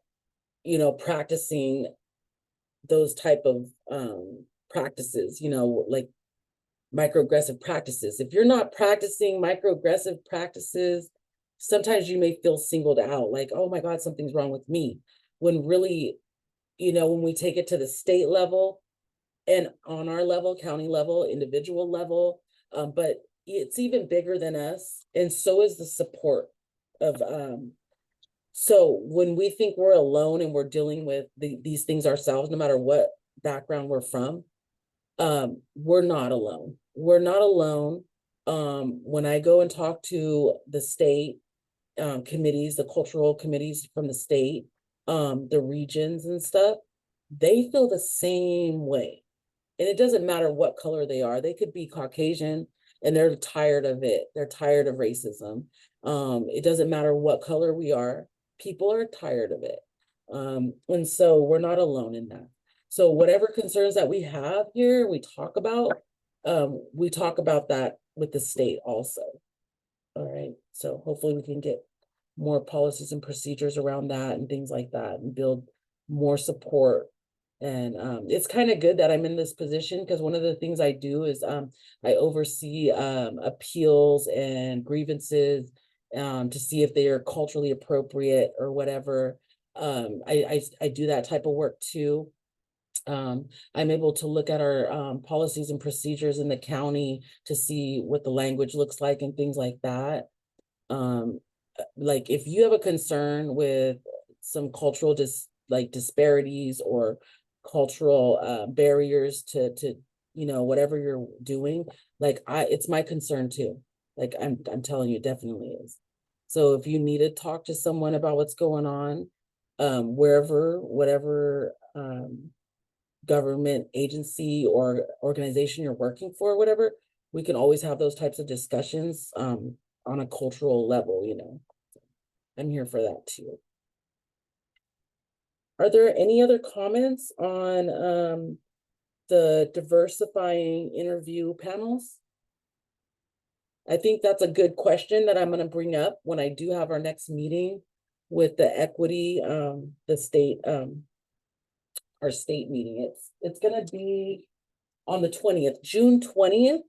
you know, practicing those type of practices, you know, like microaggressive practices. If you're not practicing microaggressive practices, sometimes you may feel singled out, like, oh my God, something's wrong with me. When really, you know, when we take it to the state level and on our level, county level, individual level, but it's even bigger than us. And so is the support of, so when we think we're alone and we're dealing with these things ourselves, no matter what background we're from, we're not alone. We're not alone. When I go and talk to the state committees, the cultural committees from the state, the regions and stuff, they feel the same way. And it doesn't matter what color they are. They could be Caucasian and they're tired of it. They're tired of racism. It doesn't matter what color we are. People are tired of it. And so we're not alone in that. So whatever concerns that we have here, we talk about that with the state also. All right. So hopefully we can get more policies and procedures around that and things like that and build more support. And it's kind of good that I'm in this position because one of the things I do is I oversee appeals and grievances to see if they are culturally appropriate or whatever. I do that type of work too. I'm able to look at our policies and procedures in the county to see what the language looks like and things like that. Like if you have a concern with some cultural disparities or cultural barriers to you know whatever you're doing, like it's my concern too. Like I'm telling you, it definitely is. So if you need to talk to someone about what's going on, whatever government agency or organization you're working for, whatever, we can always have those types of discussions on a cultural level, you know. I'm here for that too. Are there any other comments on the diversifying interview panels? I think that's a good question that I'm going to bring up when I do have our next meeting with the equity, the state, our state meeting. It's going to be on the 20th, June 20th.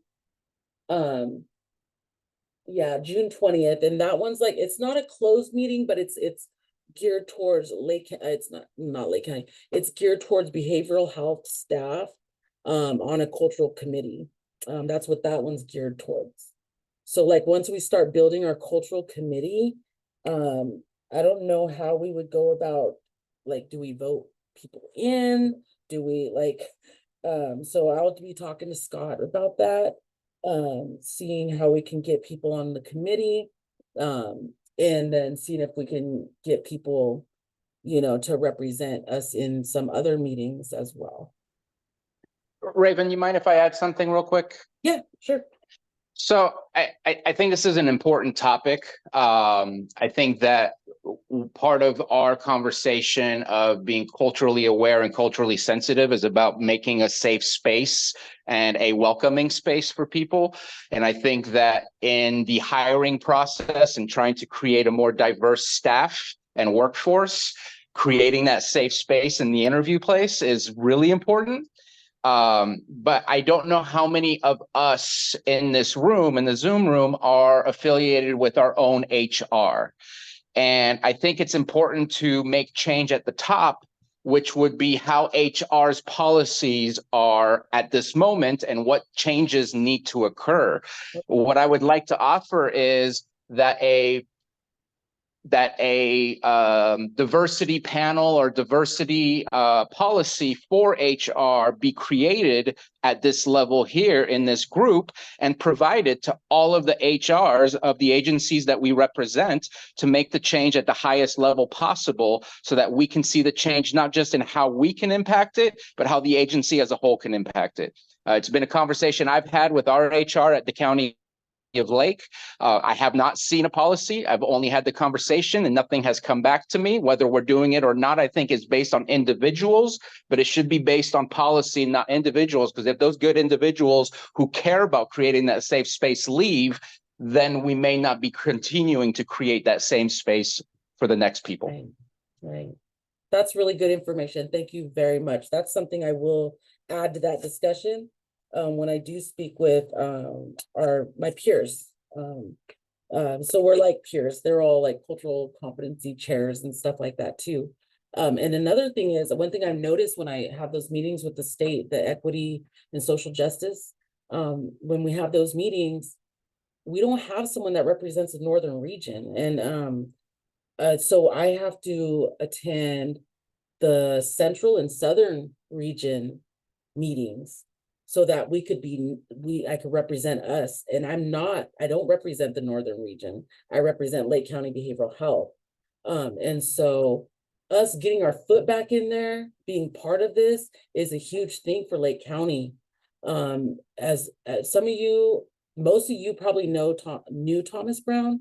Yeah, June 20th. And that one's like, it's not a closed meeting, but it's geared towards it's not Lake County. It's geared towards behavioral health staff on a cultural committee. That's what that one's geared towards. So like once we start building our cultural committee, I don't know how we would go about, like, do we vote people in? Do we like, so I'll be talking to Scott about that, seeing how we can get people on the committee, and then seeing if we can get people, you know, to represent us in some other meetings as well. Raven, you mind if I add something real quick? Yeah, sure. So I think this is an important topic. I think that part of our conversation of being culturally aware and culturally sensitive is about making a safe space and a welcoming space for people. And I think that in the hiring process and trying to create a more diverse staff and workforce, creating that safe space in the interview place is really important. But I don't know how many of us in this room, in the Zoom room, are affiliated with our own HR. And I think it's important to make change at the top, which would be how HR's policies are at this moment and what changes need to occur. What I would like to offer is that a diversity panel or diversity policy for HR be created at this level here in this group and provided to all of the HRs of the agencies that we represent to make the change at the highest level possible so that we can see the change not just in how we can impact it, but how the agency as a whole can impact it. It's been a conversation I've had with our HR at the county of Lake. I have not seen a policy. I've only had the conversation and nothing has come back to me. Whether we're doing it or not, I think is based on individuals, but it should be based on policy, not individuals, because if those good individuals who care about creating that safe space leave, then we may not be continuing to create that same space for the next people. Right. That's really good information. Thank you very much. That's something I will add to that discussion when I do speak with my peers. So we're like peers. They're all like cultural competency chairs and stuff like that too. And another thing is, one thing I've noticed when I have those meetings with the state, the equity and social justice, when we have those meetings, we don't have someone that represents the northern region. And so I have to attend the central and southern region meetings so that I could represent us. And I don't represent the northern region. I represent Lake County Behavioral Health. And so us getting our foot back in there, being part of this is a huge thing for Lake County. As some of you, most of you probably knew Thomas Brown.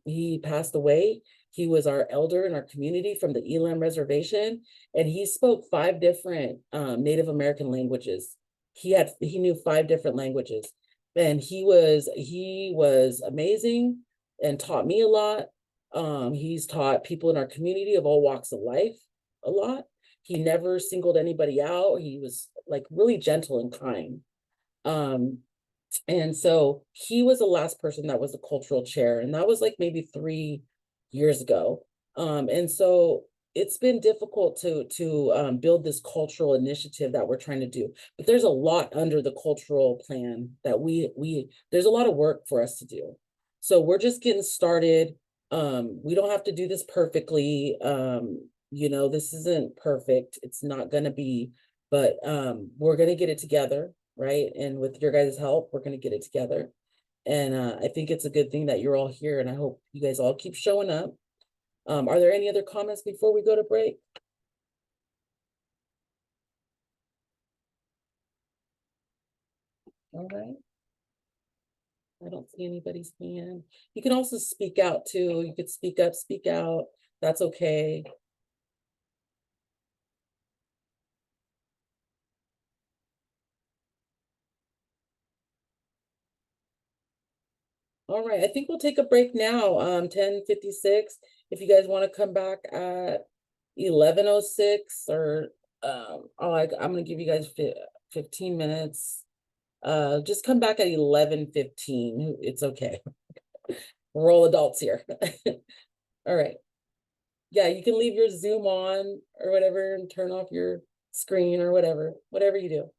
He passed away. He was our elder in our community from the Elam Reservation, and he spoke 5 different Native American languages. He knew 5 different languages, and he was amazing and taught me a lot. He's taught people in our community of all walks of life a lot. He never singled anybody out. He was like really gentle and kind. And so he was the last person that was the cultural chair, and that was like maybe 3 years ago. And so it's been difficult to build this cultural initiative that we're trying to do, but there's a lot under the cultural plan that there's a lot of work for us to do. So we're just getting started. We don't have to do this perfectly. You know, this isn't perfect. It's not gonna be, but we're gonna get it together, right? And with your guys' help, we're gonna get it together. And I think it's a good thing that you're all here, and I hope you guys all keep showing up. Are there any other comments before we go to break? All right. I don't see anybody's hand. You can also speak out too. You could speak up, speak out. That's okay. All right, I think we'll take a break now, 10:56. If you guys want to come back at 11:06 or I'm gonna give you guys 15 minutes. Just come back at 11:15. It's okay. We're all adults here. All right. Yeah, you can leave your Zoom on or whatever and turn off your screen or whatever you do.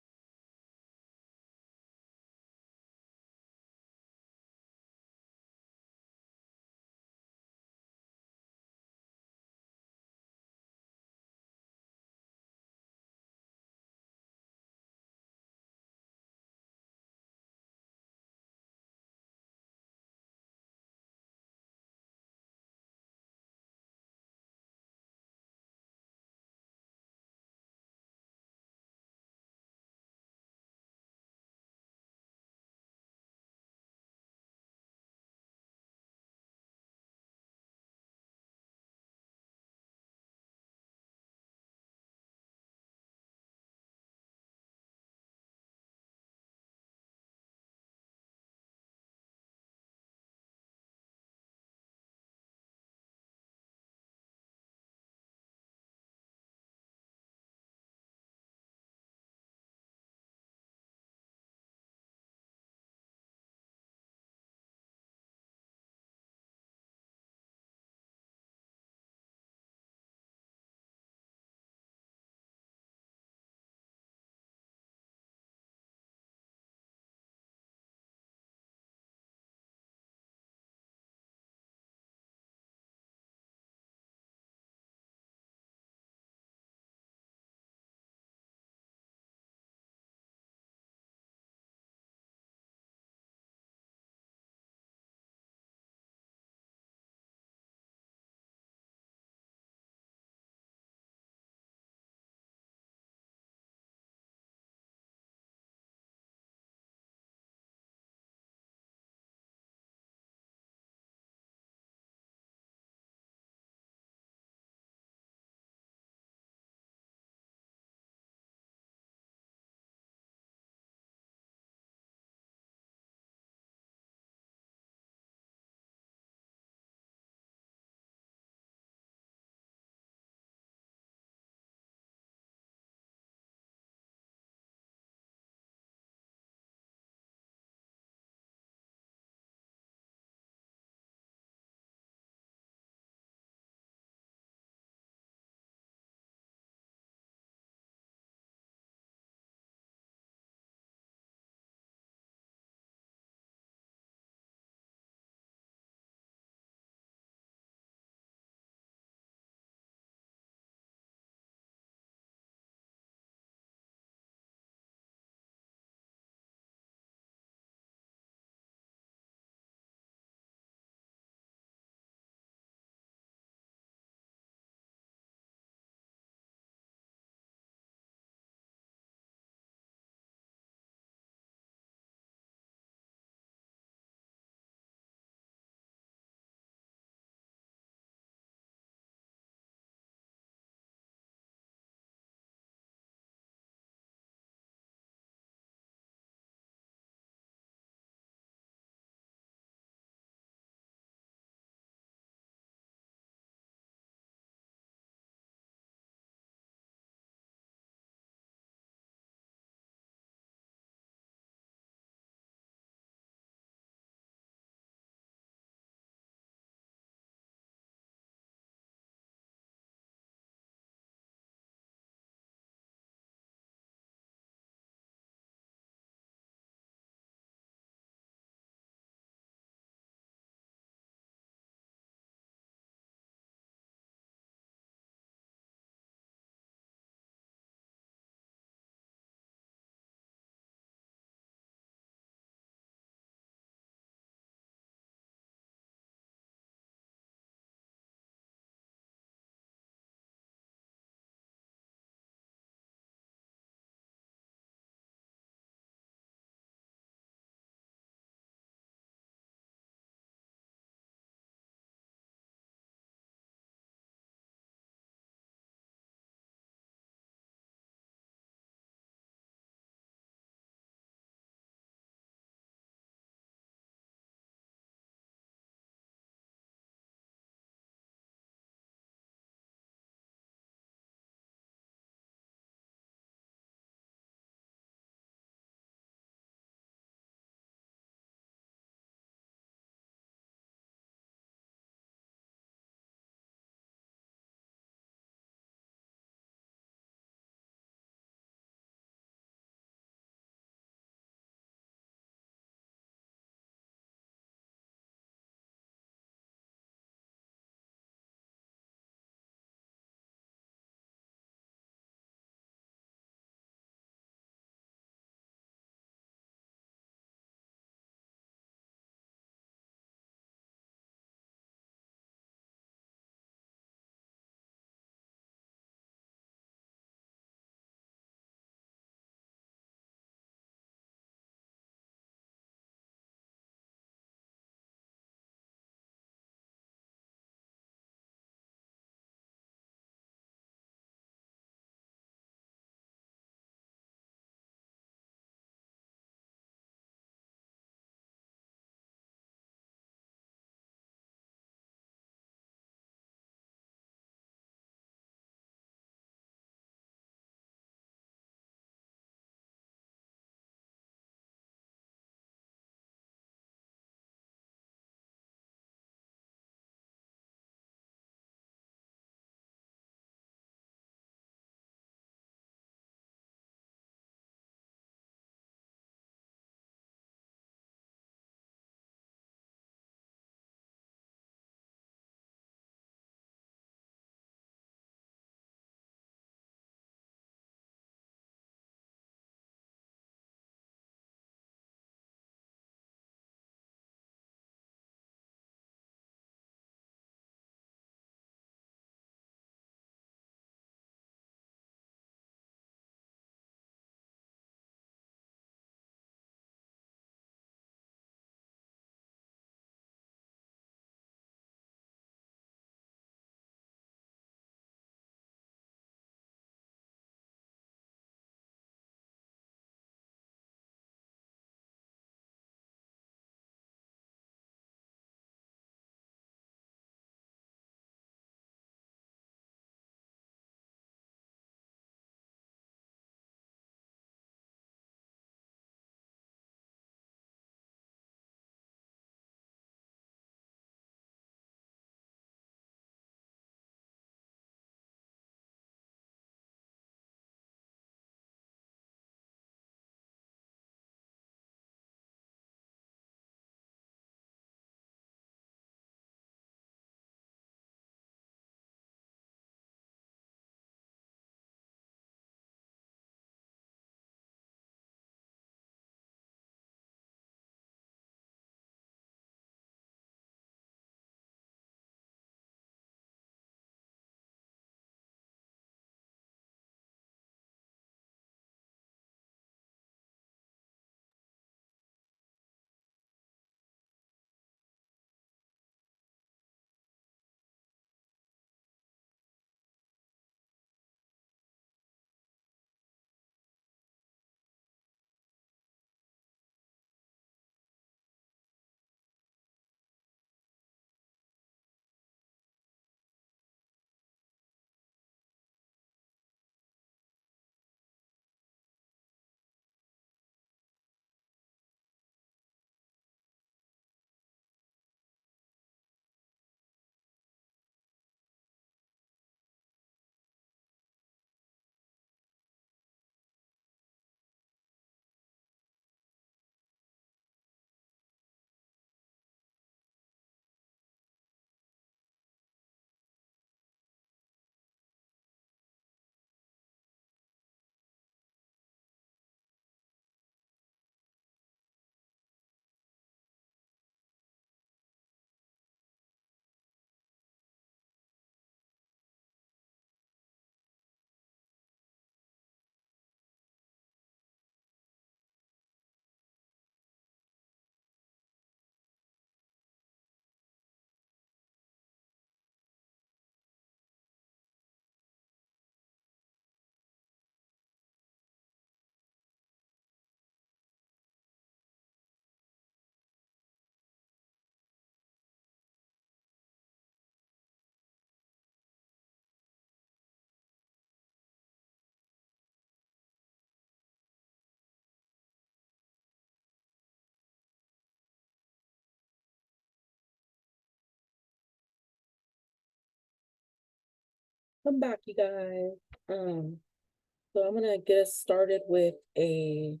Welcome back, you guys. So I'm gonna get us started with it's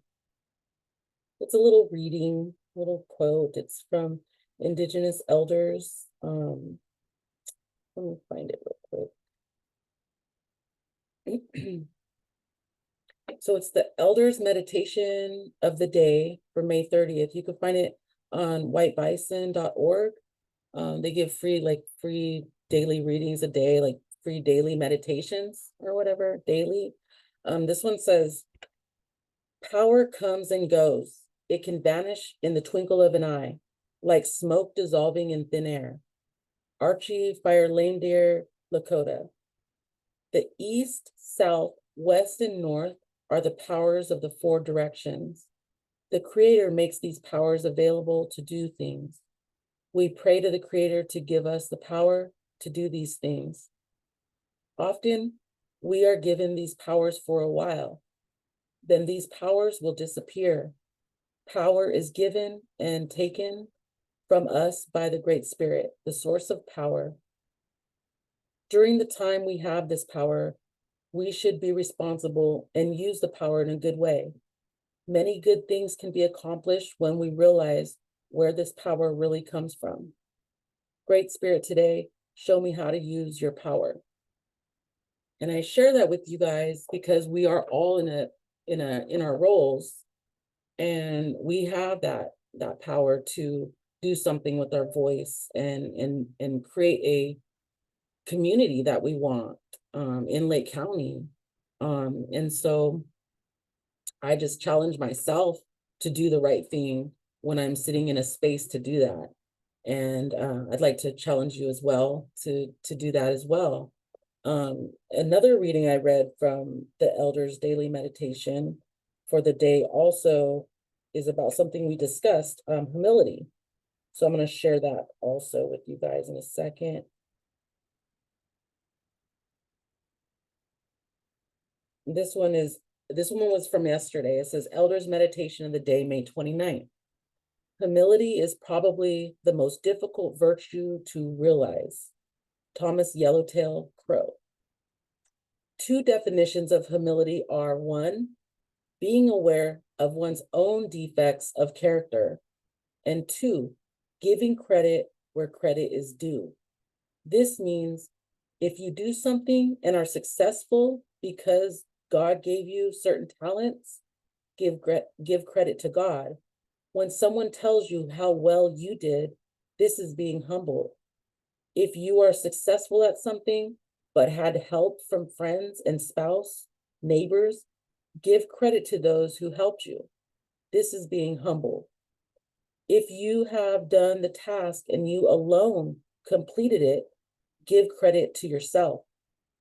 a little reading, little quote. It's from Indigenous elders. Let me find it real quick. So it's the elders meditation of the day for May 30th. You can find it on whitebison.org. They give free daily readings a day, like free daily meditations or whatever, daily. This one says, power comes and goes. It can vanish in the twinkle of an eye, like smoke dissolving in thin air. Archie Fire Lame Deer, Lakota. The east, south, west, and north are the powers of the four directions. The Creator makes these powers available to do things. We pray to the Creator to give us the power to do these things. Often, we are given these powers for a while. Then these powers will disappear. Power is given and taken from us by the Great Spirit, the source of power. During the time we have this power, we should be responsible and use the power in a good way. Many good things can be accomplished when we realize where this power really comes from. Great Spirit, today, show me how to use your power. And I share that with you guys because we are all in our roles, and we have that power to do something with our voice and create a community that we want in Lake County. And so I just challenge myself to do the right thing when I'm sitting in a space to do that. And I'd like to challenge you as well to do that as well. Another reading I read from the Elders Daily Meditation for the day also is about something we discussed, humility. So I'm going to share that also with you guys in a second. This one was from yesterday. It says, Elders Meditation of the day, May 29th. Humility is probably the most difficult virtue to realize. Thomas Yellowtail Crow. Two definitions of humility are: one, being aware of one's own defects of character, and two, giving credit where credit is due. This means if you do something and are successful because God gave you certain talents, give credit to God. When someone tells you how well you did, this is being humble. If you are successful at something, but had help from friends and spouse, neighbors, give credit to those who helped you. This is being humble. If you have done the task and you alone completed it, give credit to yourself.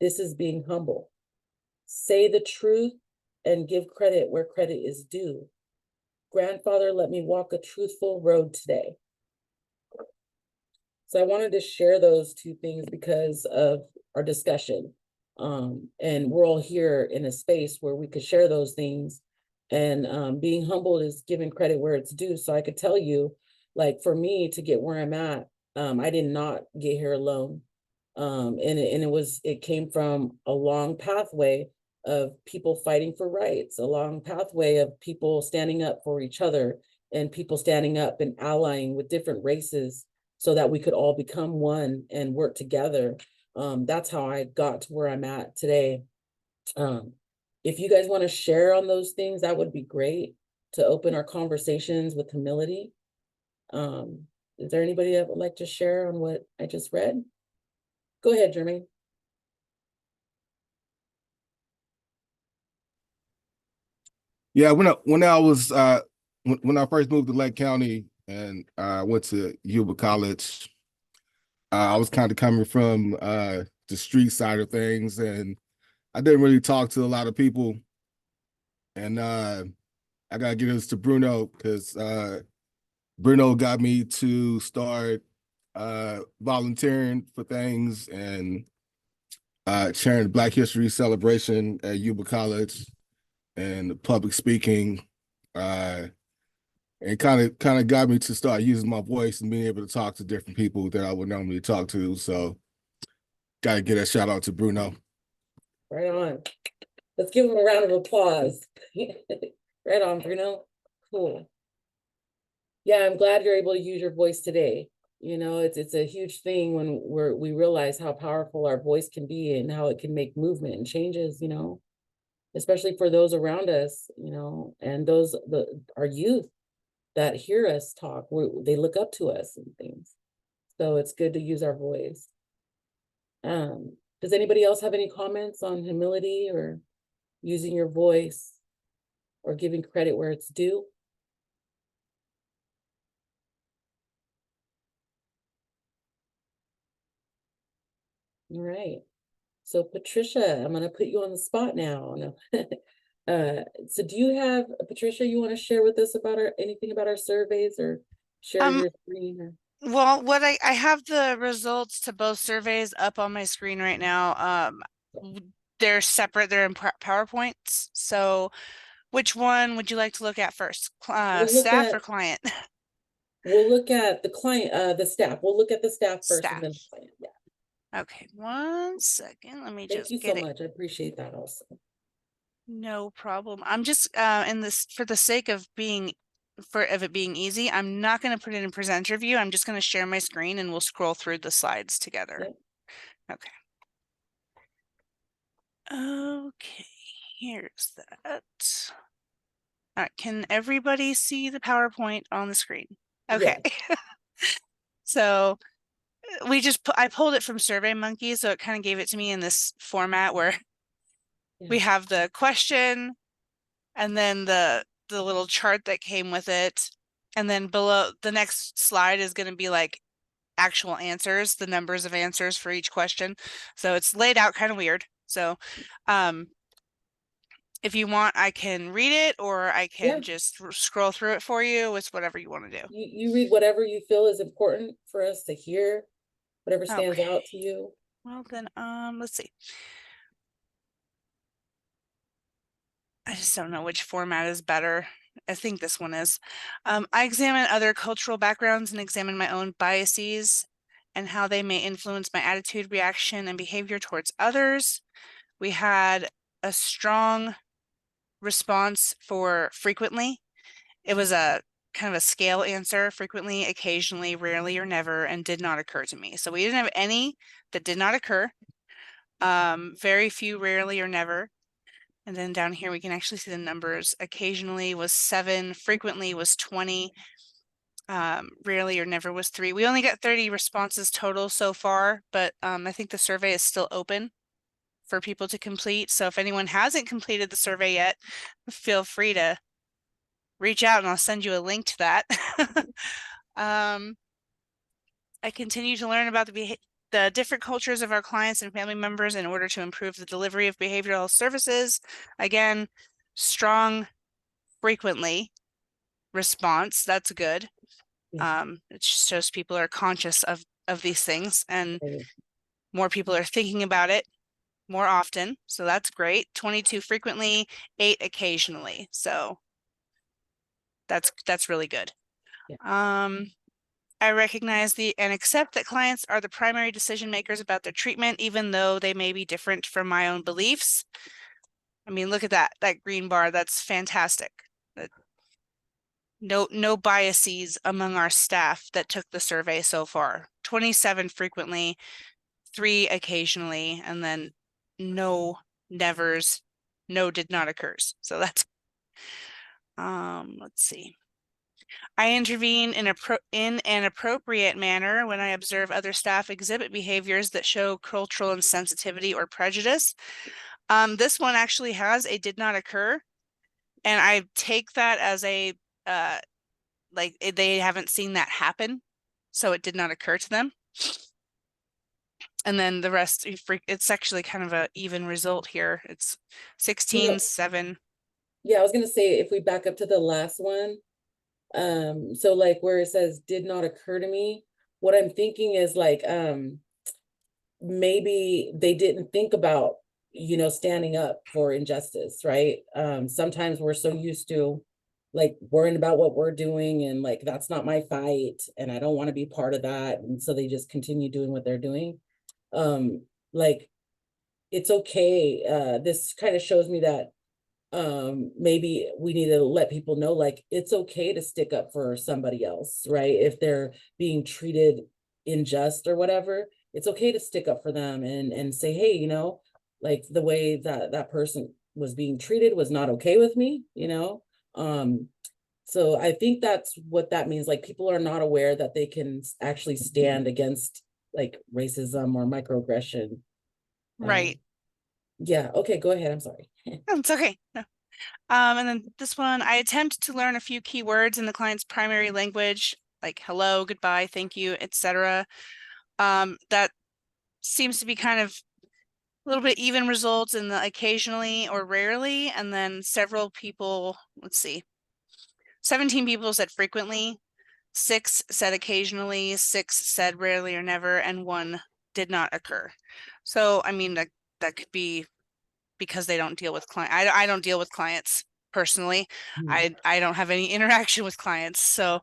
This is being humble. Say the truth and give credit where credit is due. Grandfather, let me walk a truthful road today. So I wanted to share those two things because of our discussion. And we're all here in a space where we could share those things. And being humbled is giving credit where it's due. So I could tell you, like, for me to get where I'm at, I did not get here alone. And it came from a long pathway of people fighting for rights, a long pathway of people standing up for each other, and people standing up and allying with different races so that we could all become one and work together. That's how I got to where I'm at today. If you guys want to share on those things, that would be great to open our conversations with humility. Is there anybody that would like to share on what I just read? Go ahead, Jermaine. Yeah, when I first moved to Lake County and I went to Yuba College, I was kind of coming from the street side of things, and I didn't really talk to a lot of people. And I gotta give this to Bruno because Bruno got me to start volunteering for things and sharing the Black History celebration at Yuba College and public speaking. And kind of got me to start using my voice and being able to talk to different people that I would normally talk to. So gotta give a shout out to Bruno. Right on. Let's give him a round of applause. Right on, Bruno. Cool. Yeah, I'm glad you're able to use your voice today. You know, it's a huge thing when we realize how powerful our voice can be and how it can make movement and changes, you know, especially for those around us, you know, and those our youth that hear us talk, they look up to us and things. So it's good to use our voice. Does anybody else have any comments on humility or using your voice or giving credit where it's due? All right. So Patricia, I'm gonna put you on the spot now. So do you have, Patricia, you want to share with us about anything about our surveys or share your screen? Or... Well, what I have the results to both surveys up on my screen right now. They're separate, they're in PowerPoints. So which one would you like to look at first? Staff or client? We'll look at the client, the staff. We'll look at the staff first and then the client. Yeah. Okay, 1 second. Let me just Thank you get so it. much. I appreciate that also. No problem. I'm just in this for the sake of it being easy, I'm not going to put it in presenter view. I'm just going to share my screen and we'll scroll through the slides together. Yep. Okay. Okay, here's that. All right, can everybody see the PowerPoint on the screen? Okay. Yeah. So I pulled it from SurveyMonkey, so it kind of gave it to me in this format where we have the question and then the little chart that came with it. And then below, the next slide is going to be like actual answers, the numbers of answers for each question. So it's laid out kind of weird. So if you want, I can read it or I can just scroll through it for you. It's whatever you want to do. You read whatever you feel is important for us to hear, whatever stands out to you. Well then, let's see. I just don't know which format is better. I think this one is. I examine other cultural backgrounds and examine my own biases and how they may influence my attitude, reaction, and behavior towards others. We had a strong response for frequently. It was a kind of a scale answer: frequently, occasionally, rarely, or never, and did not occur to me. So we didn't have any that did not occur. Very few, rarely, or never. And then down here, we can actually see the numbers. Occasionally was 7, frequently was 20, rarely or never was 3. We only got 30 responses total so far, but I think the survey is still open for people to complete. So if anyone hasn't completed the survey yet, feel free to reach out and I'll send you a link to that. I continue to learn about the different cultures of our clients and family members in order to improve the delivery of behavioral health services. Again, strong, frequently response. That's good. It shows people are conscious of these things and more people are thinking about it more often. So that's great. 22 frequently, 8 occasionally. So that's really good. I recognize and accept that clients are the primary decision makers about their treatment, even though they may be different from my own beliefs. I mean, look at that green bar. That's fantastic. No biases among our staff that took the survey so far. 27 frequently, 3 occasionally, and then no nevers, no did not occurs. So that's let's see. I intervene in an appropriate manner when I observe other staff exhibit behaviors that show cultural insensitivity or prejudice. This one actually has a did not occur, and I take that as a like they haven't seen that happen, so it did not occur to them. And then the rest, it's actually kind of an even result here. It's 16, 7. Yeah, I was gonna say if we back up to the last one. So like where it says did not occur to me, what I'm thinking is like maybe they didn't think about, you know, standing up for injustice, right? Sometimes we're so used to like worrying about what we're doing and like that's not my fight and I don't want to be part of that, and so they just continue doing what they're doing. Like it's okay. This kind of shows me that maybe we need to let people know, like, it's okay to stick up for somebody else, right? If they're being treated unjust or whatever, it's okay to stick up for them and say, hey, you know, like the way that that person was being treated was not okay with me, you know? So I think that's what that means. Like, people are not aware that they can actually stand against like racism or microaggression. Right. Yeah, okay, go ahead. I'm sorry. It's okay. No. And then this one, I attempt to learn a few key words in the client's primary language, like hello, goodbye, thank you, etc. That seems to be kind of a little bit even results in the occasionally or rarely, and then several people, let's see, 17 people said frequently, 6 said occasionally, 6 said rarely or never, and 1 did not occur. So, I mean, that could be because they don't deal with client. I don't deal with clients personally. I don't have any interaction with clients, so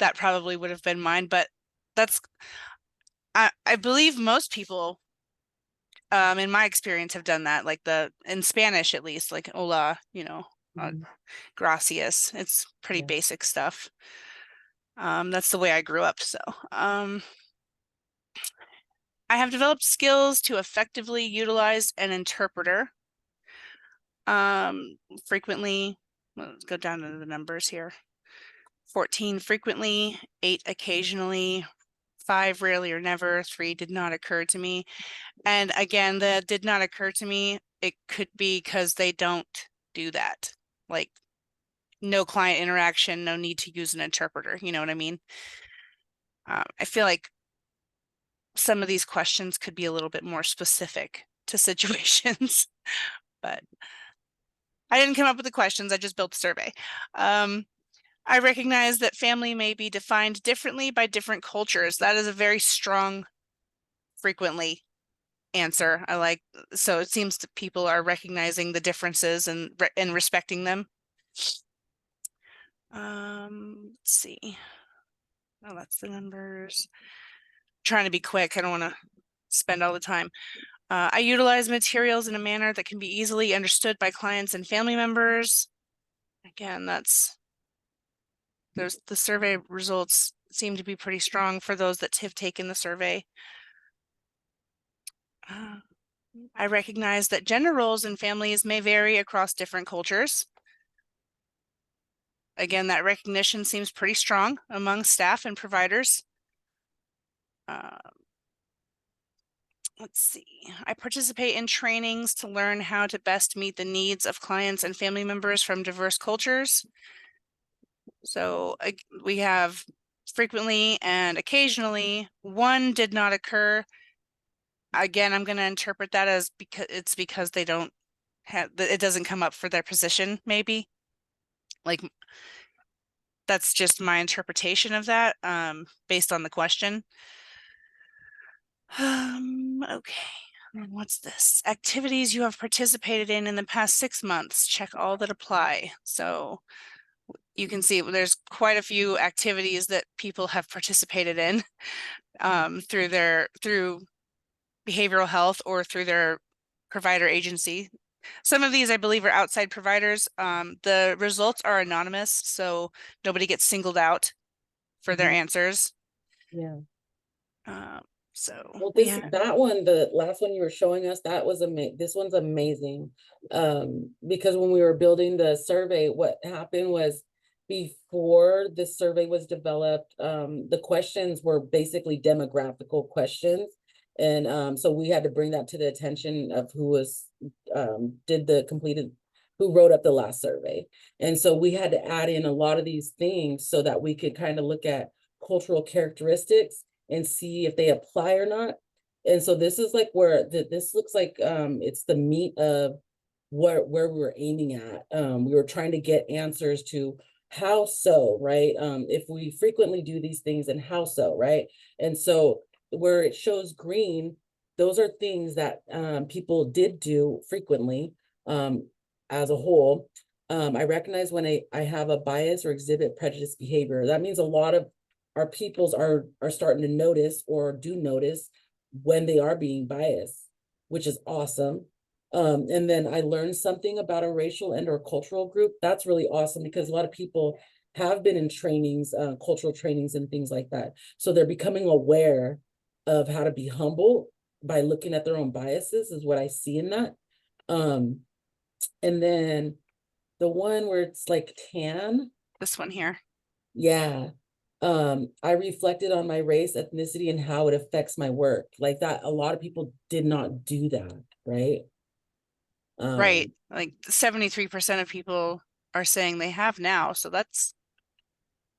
that probably would have been mine. But that's I believe most people, in my experience, have done that. Like in Spanish, at least, like hola, you know, gracias. It's pretty basic stuff. That's the way I grew up. So, I have developed skills to effectively utilize an interpreter. Frequently, let's go down to the numbers here. 14 frequently, 8 occasionally, 5 rarely or never, 3 did not occur to me. And again, the did not occur to me, it could be because they don't do that. Like, no client interaction, no need to use an interpreter. You know what I mean? I feel like some of these questions could be a little bit more specific to situations, but I didn't come up with the questions. I just built the survey. I recognize that family may be defined differently by different cultures. That is a very strong, frequently answer. I like, so it seems that people are recognizing the differences and respecting them. Let's see. Oh, that's the numbers. Trying to be quick. I don't want to spend all the time. I utilize materials in a manner that can be easily understood by clients and family members. Again, the survey results seem to be pretty strong for those that have taken the survey. I recognize that gender roles in families may vary across different cultures. Again, that recognition seems pretty strong among staff and providers. Let's see. I participate in trainings to learn how to best meet the needs of clients and family members from diverse cultures. So we have frequently and occasionally. 1 did not occur. Again, I'm going to interpret that as because they don't have, it doesn't come up for their position, maybe. Like, that's just my interpretation of that, based on the question. Okay. What's this? Activities you have participated in the past 6 months. Check all that apply. So you can see there's quite a few activities that people have participated in through behavioral health or through their provider agency. Some of these, I believe, are outside providers. The results are anonymous, so nobody gets singled out for their answers. Yeah. So well, that one, the last one you were showing us, that was this one's amazing. Because when we were building the survey, what happened was before the survey was developed, the questions were basically demographical questions. And so we had to bring that to the attention of who wrote up the last survey. And so we had to add in a lot of these things so that we could kind of look at cultural characteristics and see if they apply or not. And so this is like where this looks like it's the meat of where we were aiming at. We were trying to get answers to how so, right? If we frequently do these things, and how so, right? And so where it shows green, those are things that people did do frequently as a whole. I recognize when I have a bias or exhibit prejudice behavior. That means a lot of our peoples are starting to notice or do notice when they are being biased. which is awesome. And then I learned something about a racial and or cultural group. That's really awesome because a lot of people have been in trainings, cultural trainings and things like that. So they're becoming aware of how to be humble by looking at their own biases is what I see in that. And then the one where it's like tan. This one here. Yeah. I reflected on my race, ethnicity, and how it affects my work. Like that, a lot of people did not do that, right? Right. Like 73% of people are saying they have now. So that's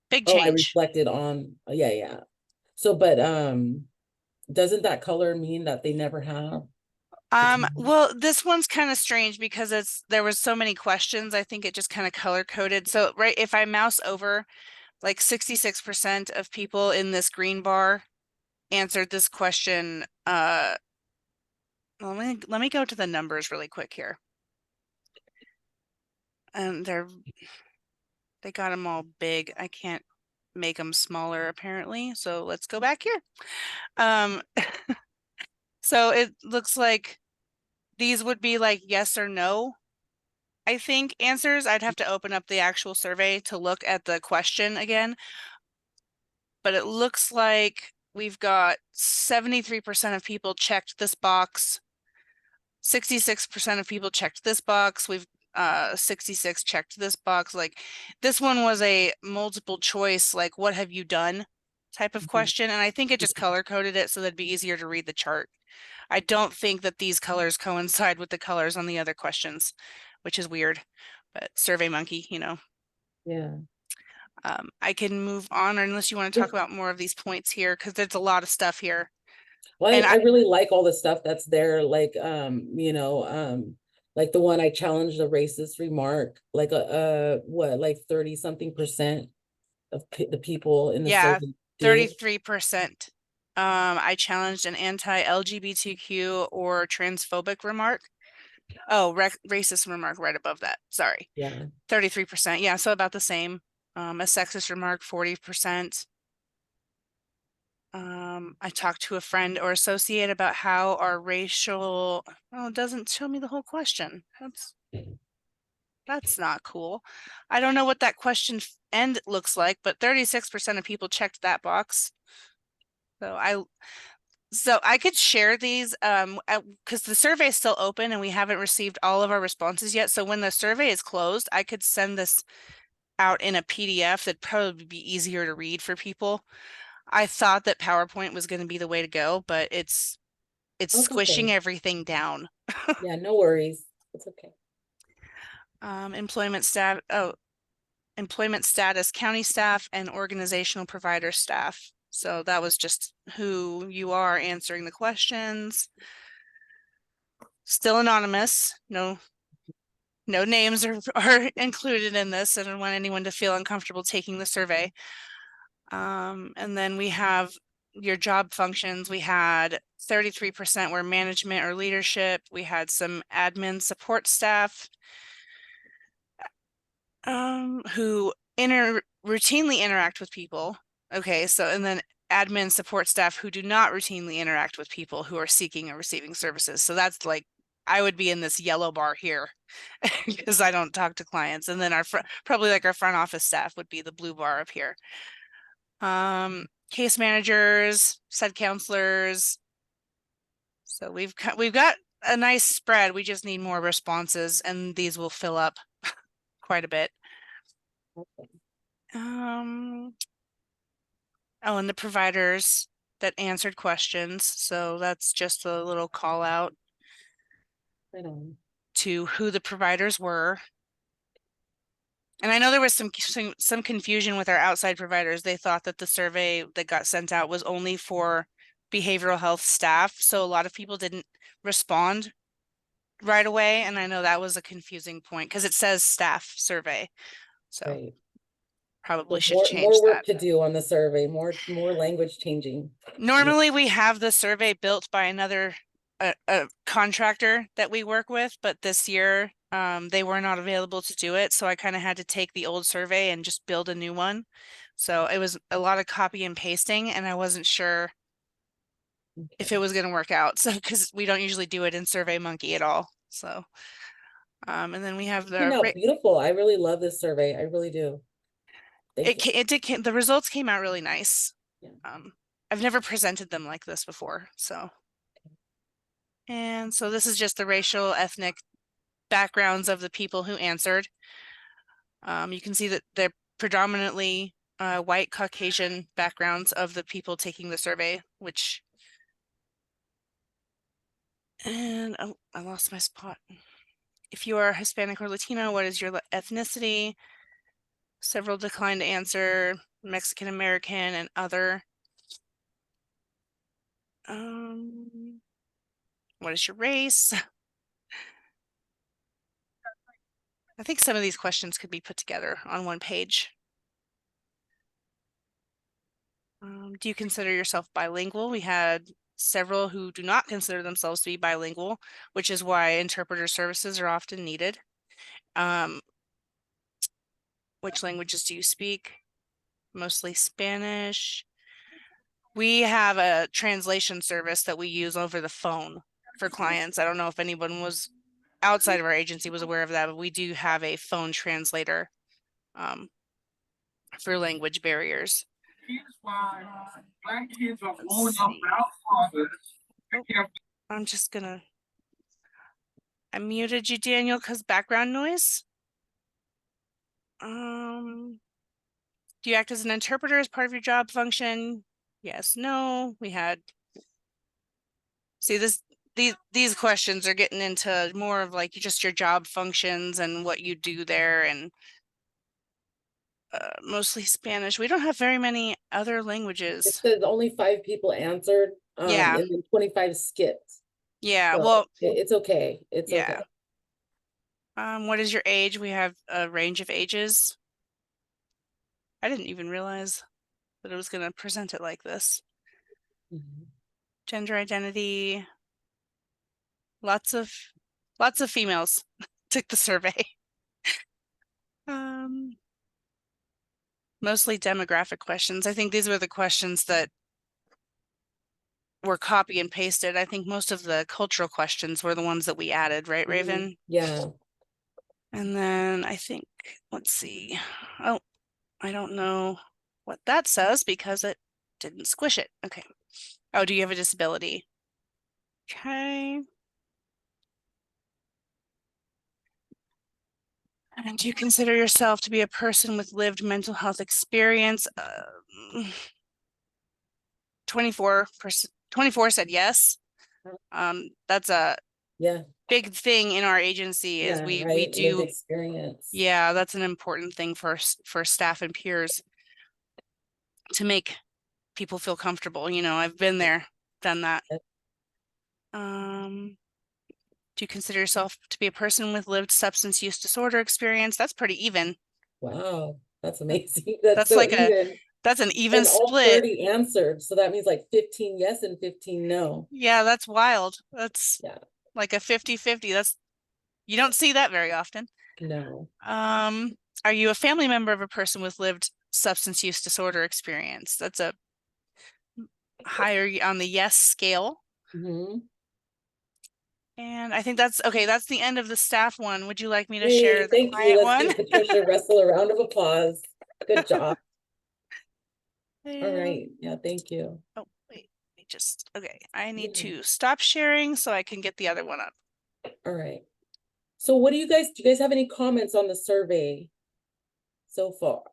big Oh, I change. reflected on, yeah, yeah. So, but doesn't that color mean that they never have? Well, this one's kind of strange because there was so many questions. I think it just kind of color coded. So, right, if I mouse over, like 66% of people in this green bar answered this question. Let me go to the numbers really quick here. And they got them all big. I can't make them smaller apparently. So let's go back here. So it looks like these would be like yes or no. I think answers. I'd have to open up the actual survey to look at the question again. But it looks like we've got 73% of people checked this box. 66% of people checked this box. We've 66 checked this box. Like this one was a multiple choice, like what have you done type of question. And I think it just color coded it so that'd be easier to read the chart. I don't think that these colors coincide with the colors on the other questions, which is weird, but Survey Monkey, you know. Yeah. I can move on unless you want to talk about more of these points here because there's a lot of stuff here. Well, And I really like all the stuff that's there, like like the one I challenged a racist remark, like what, like 30 something percent of the people in the yeah, survey did. 33%. I challenged an anti-LGBTQ or transphobic remark. Oh, racist remark right above that. Sorry. Yeah. 33%. Yeah, so about the same. A sexist remark, 40%. I talked to a friend or associate about how our racial, oh, it doesn't show me the whole question. That's not cool. I don't know what that question end looks like, but 36% of people checked that box. So I could share these because the survey is still open and we haven't received all of our responses yet. So when the survey is closed, I could send this out in a PDF that'd probably be easier to read for people. I thought that PowerPoint was going to be the way to go, but it's squishing everything down. Yeah, no worries. It's okay. Employment status, county staff and organizational provider staff. So that was just who you are answering the questions. Still anonymous. No names are included in this. I don't want anyone to feel uncomfortable taking the survey. And then we have your job functions. We had 33% were management or leadership. We had some admin support staff who routinely interact with people. Okay, so and then admin support staff who do not routinely interact with people who are seeking or receiving services. So that's like I would be in this yellow bar here because I don't talk to clients. And then probably like our front office staff would be the blue bar up here. Case managers, said counselors. So we've got a nice spread. We just need more responses and these will fill up quite a bit. Oh, and the providers that answered questions. So that's just a little call out to who the providers were. And I know there was some confusion with our outside providers. They thought that the survey that got sent out was only for behavioral health staff. So a lot of people didn't respond right away. And I know that was a confusing point because it says staff survey. So probably should change more work that. to do on the survey, more language changing. Normally we have the survey built by another a contractor that we work with, but this year they were not available to do it. So I kind of had to take the old survey and just build a new one. So it was a lot of copy and pasting and I wasn't sure if it was gonna work out. So, because we don't usually do it in SurveyMonkey at all, so. And then we have Turned the, out beautiful. I really love this survey. I really do. the results came out really nice. Yeah. I've never presented them like this before, so. And so this is just the racial, ethnic backgrounds of the people who answered. You can see that they're predominantly white Caucasian backgrounds of the people taking the survey, which. And oh, I lost my spot. If you are Hispanic or Latino, what is your ethnicity? Several declined to answer, Mexican American and other. What is your race? I think some of these questions could be put together on one page. Do you consider yourself bilingual? We had several who do not consider themselves to be bilingual, which is why interpreter services are often needed. Which languages do you speak? Mostly Spanish. We have a translation service that we use over the phone for clients. I don't know if anyone was outside of our agency was aware of that, but we do have a phone translator for language barriers. I'm just gonna, I muted you, Daniel, because background noise. Do you act as an interpreter as part of your job function? Yes, no. We had, see this, these questions are getting into more of like just your job functions and what you do there, and mostly Spanish. We don't have very many other It languages. says only 5 people answered, Yeah. and then 25 skipped. Yeah, So well, it's okay. It's yeah. okay. What is your age? We have a range of ages. I didn't even realize that it was going to present it like this. Gender identity. Lots of females took the survey. Mostly demographic questions. I think these were the questions that were copy and pasted. I think most of the cultural questions were the ones that we added, right, Raven? Yeah. And then I think, let's see. Oh, I don't know what that says because it didn't squish it. Okay. Oh, do you have a disability? Okay. And do you consider yourself to be a person with lived mental health experience? 24 said yes. That's a big thing in our agency is we right? do Lived experience. Yeah, that's an important thing for staff and peers to make people feel comfortable. You know, I've been there, done that. Do you consider yourself to be a person with lived substance use disorder experience? That's pretty even. Wow, that's amazing. That's so like even. That's an even and all split. 30 answered, so that means like 15 yes and 15 no. Yeah, that's wild. That's like a 50-50. That's, you don't see that very often. No. Are you a family member of a person with lived substance use disorder experience? That's a higher on the yes scale. And I think that's okay. That's the end of the staff one. Would you like me to share the Thank you. client Let's one? give Patricia Russell a round of applause. Good job. All And- right. Yeah, thank you. Oh, wait. Okay. I need to stop sharing so I can get the other one up. All right. So what do you guys have any comments on the survey so far?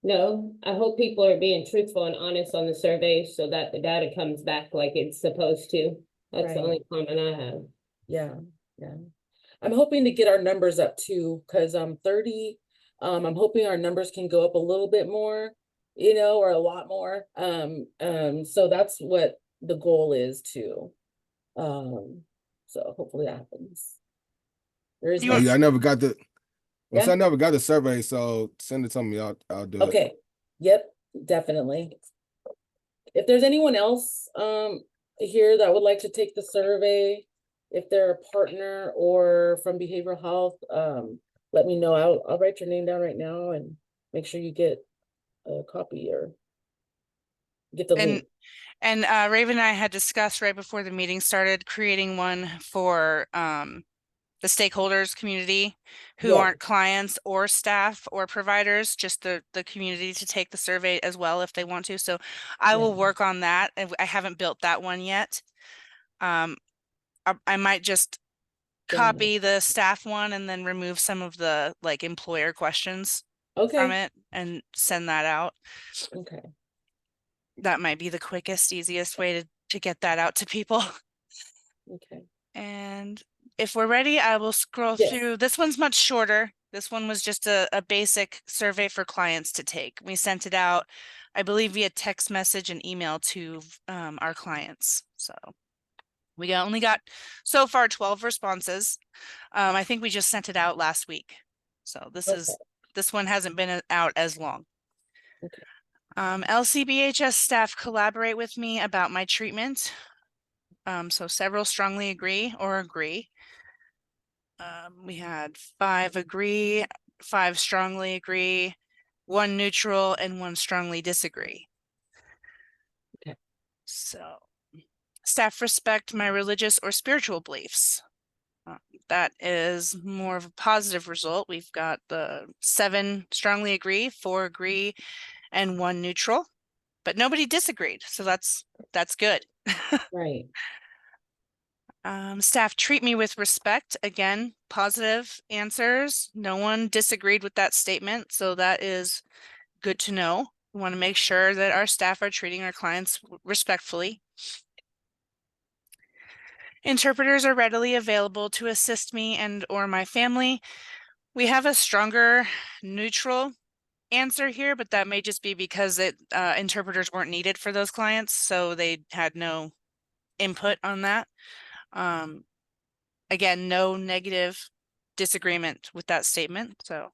No, I hope people are being truthful and honest on the survey so that the data comes back like it's supposed to. That's the only comment I have. Yeah. I'm hoping to get our numbers up too, because 30, I'm hoping our numbers can go up a little bit more, you know, or a lot more. So that's what the goal is too. So hopefully that happens. I never got the Yeah. I never got the survey, so send it to me. I'll do it. Okay. Yep, definitely. If there's anyone else here that would like to take the survey, if they're a partner or from behavioral health, let me know. I'll write your name down right now and make sure you get a copy or get the link. And Raven and I had discussed right before the meeting started creating one for the stakeholders community who Yeah. aren't clients or staff or providers, just the community to take the survey as well if they want to. So I will work on that. I haven't built that one yet. I might just copy the staff one and then remove some of the like employer questions from it and send that out. Okay. That might be the quickest, easiest way to get that out to people. Okay. And if we're ready, I will scroll through. This one's much shorter. This one was just a basic survey for clients to take. We sent it out, I believe, via text message and email to our clients. So we only got so far 12 responses. I think we just sent it out last week. So this one hasn't been out as long. Okay. LCBHS staff collaborate with me about my treatment. So several strongly agree or agree. We had 5 agree, 5 strongly agree, 1 neutral, and 1 strongly disagree. Okay. So staff respect my religious or spiritual beliefs. That is more of a positive result. We've got the 7 strongly agree, 4 agree, and 1 neutral, but nobody disagreed. So that's good. Right. Staff treat me with respect. Again, positive answers. No one disagreed with that statement. So that is good to know. We want to make sure that our staff are treating our clients respectfully. Interpreters are readily available to assist me and or my family. We have a stronger neutral answer here, but that may just be because interpreters weren't needed for those clients. So they had no input on that. Again, no negative disagreement with that statement, so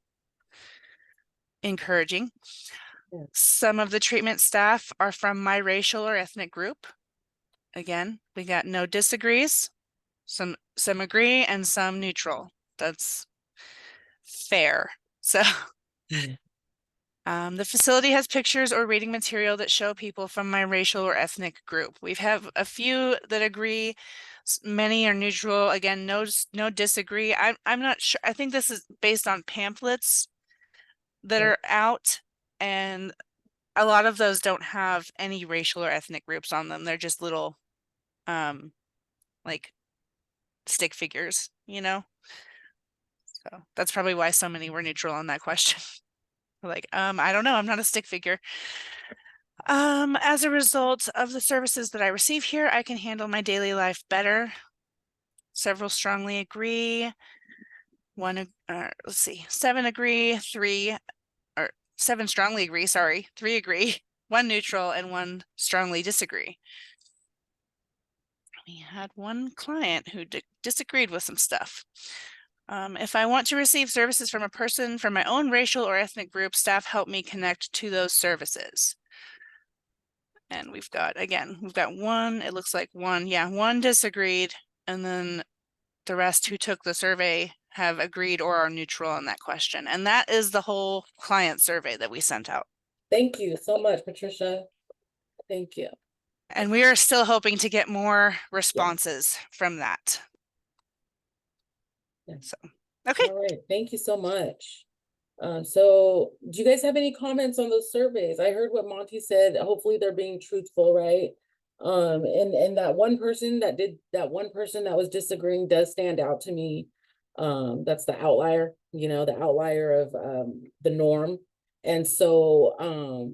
encouraging. Some of the treatment staff are from my racial or ethnic group. Again, we got no disagrees, some agree, and some neutral. That's fair. So the facility has pictures or reading material that show people from my racial or ethnic group. We have a few that agree, many are neutral. Again, no disagree. I'm not sure. I think this is based on pamphlets that are out, and a lot of those don't have any racial or ethnic groups on them. They're just little like stick figures, you know? So that's probably why so many were neutral on that question. Like, I don't know, I'm not a stick figure. As a result of the services that I receive here, I can handle my daily life better. Several strongly agree. 7 agree, 7 strongly agree, sorry, 3 agree, 1 neutral, and 1 strongly disagree. We had 1 client who disagreed with some stuff. If I want to receive services from a person from my own racial or ethnic group, staff help me connect to those services. And we've got 1, it looks like 1 disagreed, and then the rest who took the survey have agreed or are neutral on that question. And that is the whole client survey that we sent out. Thank you so much, Patricia. Thank you. And we are still hoping to get more responses from that. So, okay. All right. Thank you so much. So do you guys have any comments on those surveys? I heard what Monty said. Hopefully they're being truthful, right? And that one person that was disagreeing does stand out to me. That's the outlier, the outlier of the norm. And so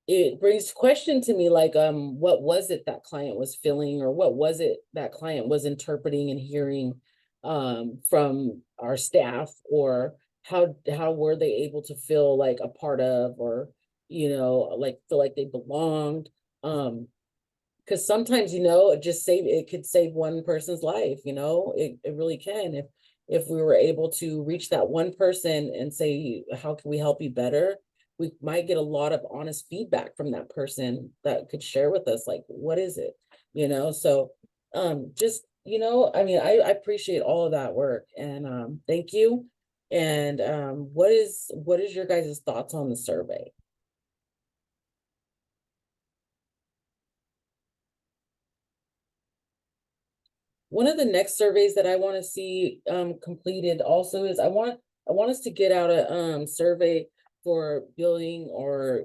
it brings question to me like, what was it that client was feeling, or what was it that client was interpreting and hearing from our staff, or how were they able to feel like a part of, or like feel like they belonged? Because sometimes it could save one person's life. It really can, if we were able to reach that one person and say, how can we help you better? We might get a lot of honest feedback from that person that could share with us, like, what is it? So just I appreciate all of that work, and thank you. And what is your guys' thoughts on the survey? One of the next surveys that I want to see completed also is I want us to get out a survey for building or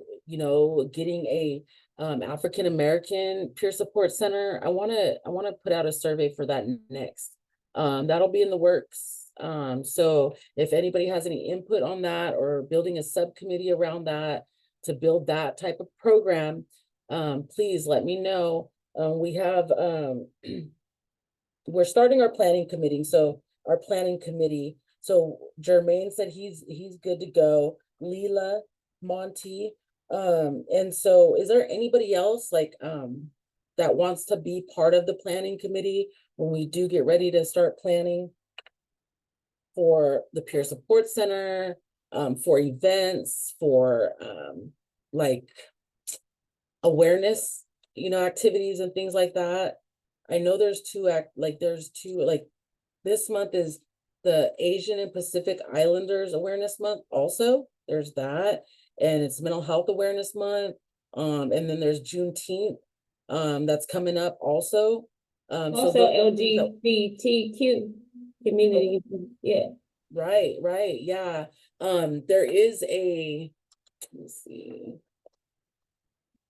getting a African American peer support center. I want to put out a survey for that next. That'll be in the works. So if anybody has any input on that or building a subcommittee around that to build that type of program, please let me know. We have we're starting our planning committee. So our planning committee. So Jermaine said he's good to go. Leela, Monty. And so is there anybody else like that wants to be part of the planning committee when we do get ready to start planning for the peer support center, for events, for like awareness, activities and things like that? I know there's two this month is the Asian and Pacific Islanders Awareness Month also. There's that, and it's Mental Health Awareness Month. And then there's Juneteenth that's coming up also. Also LGBTQ community, yeah. Right, yeah. There is a,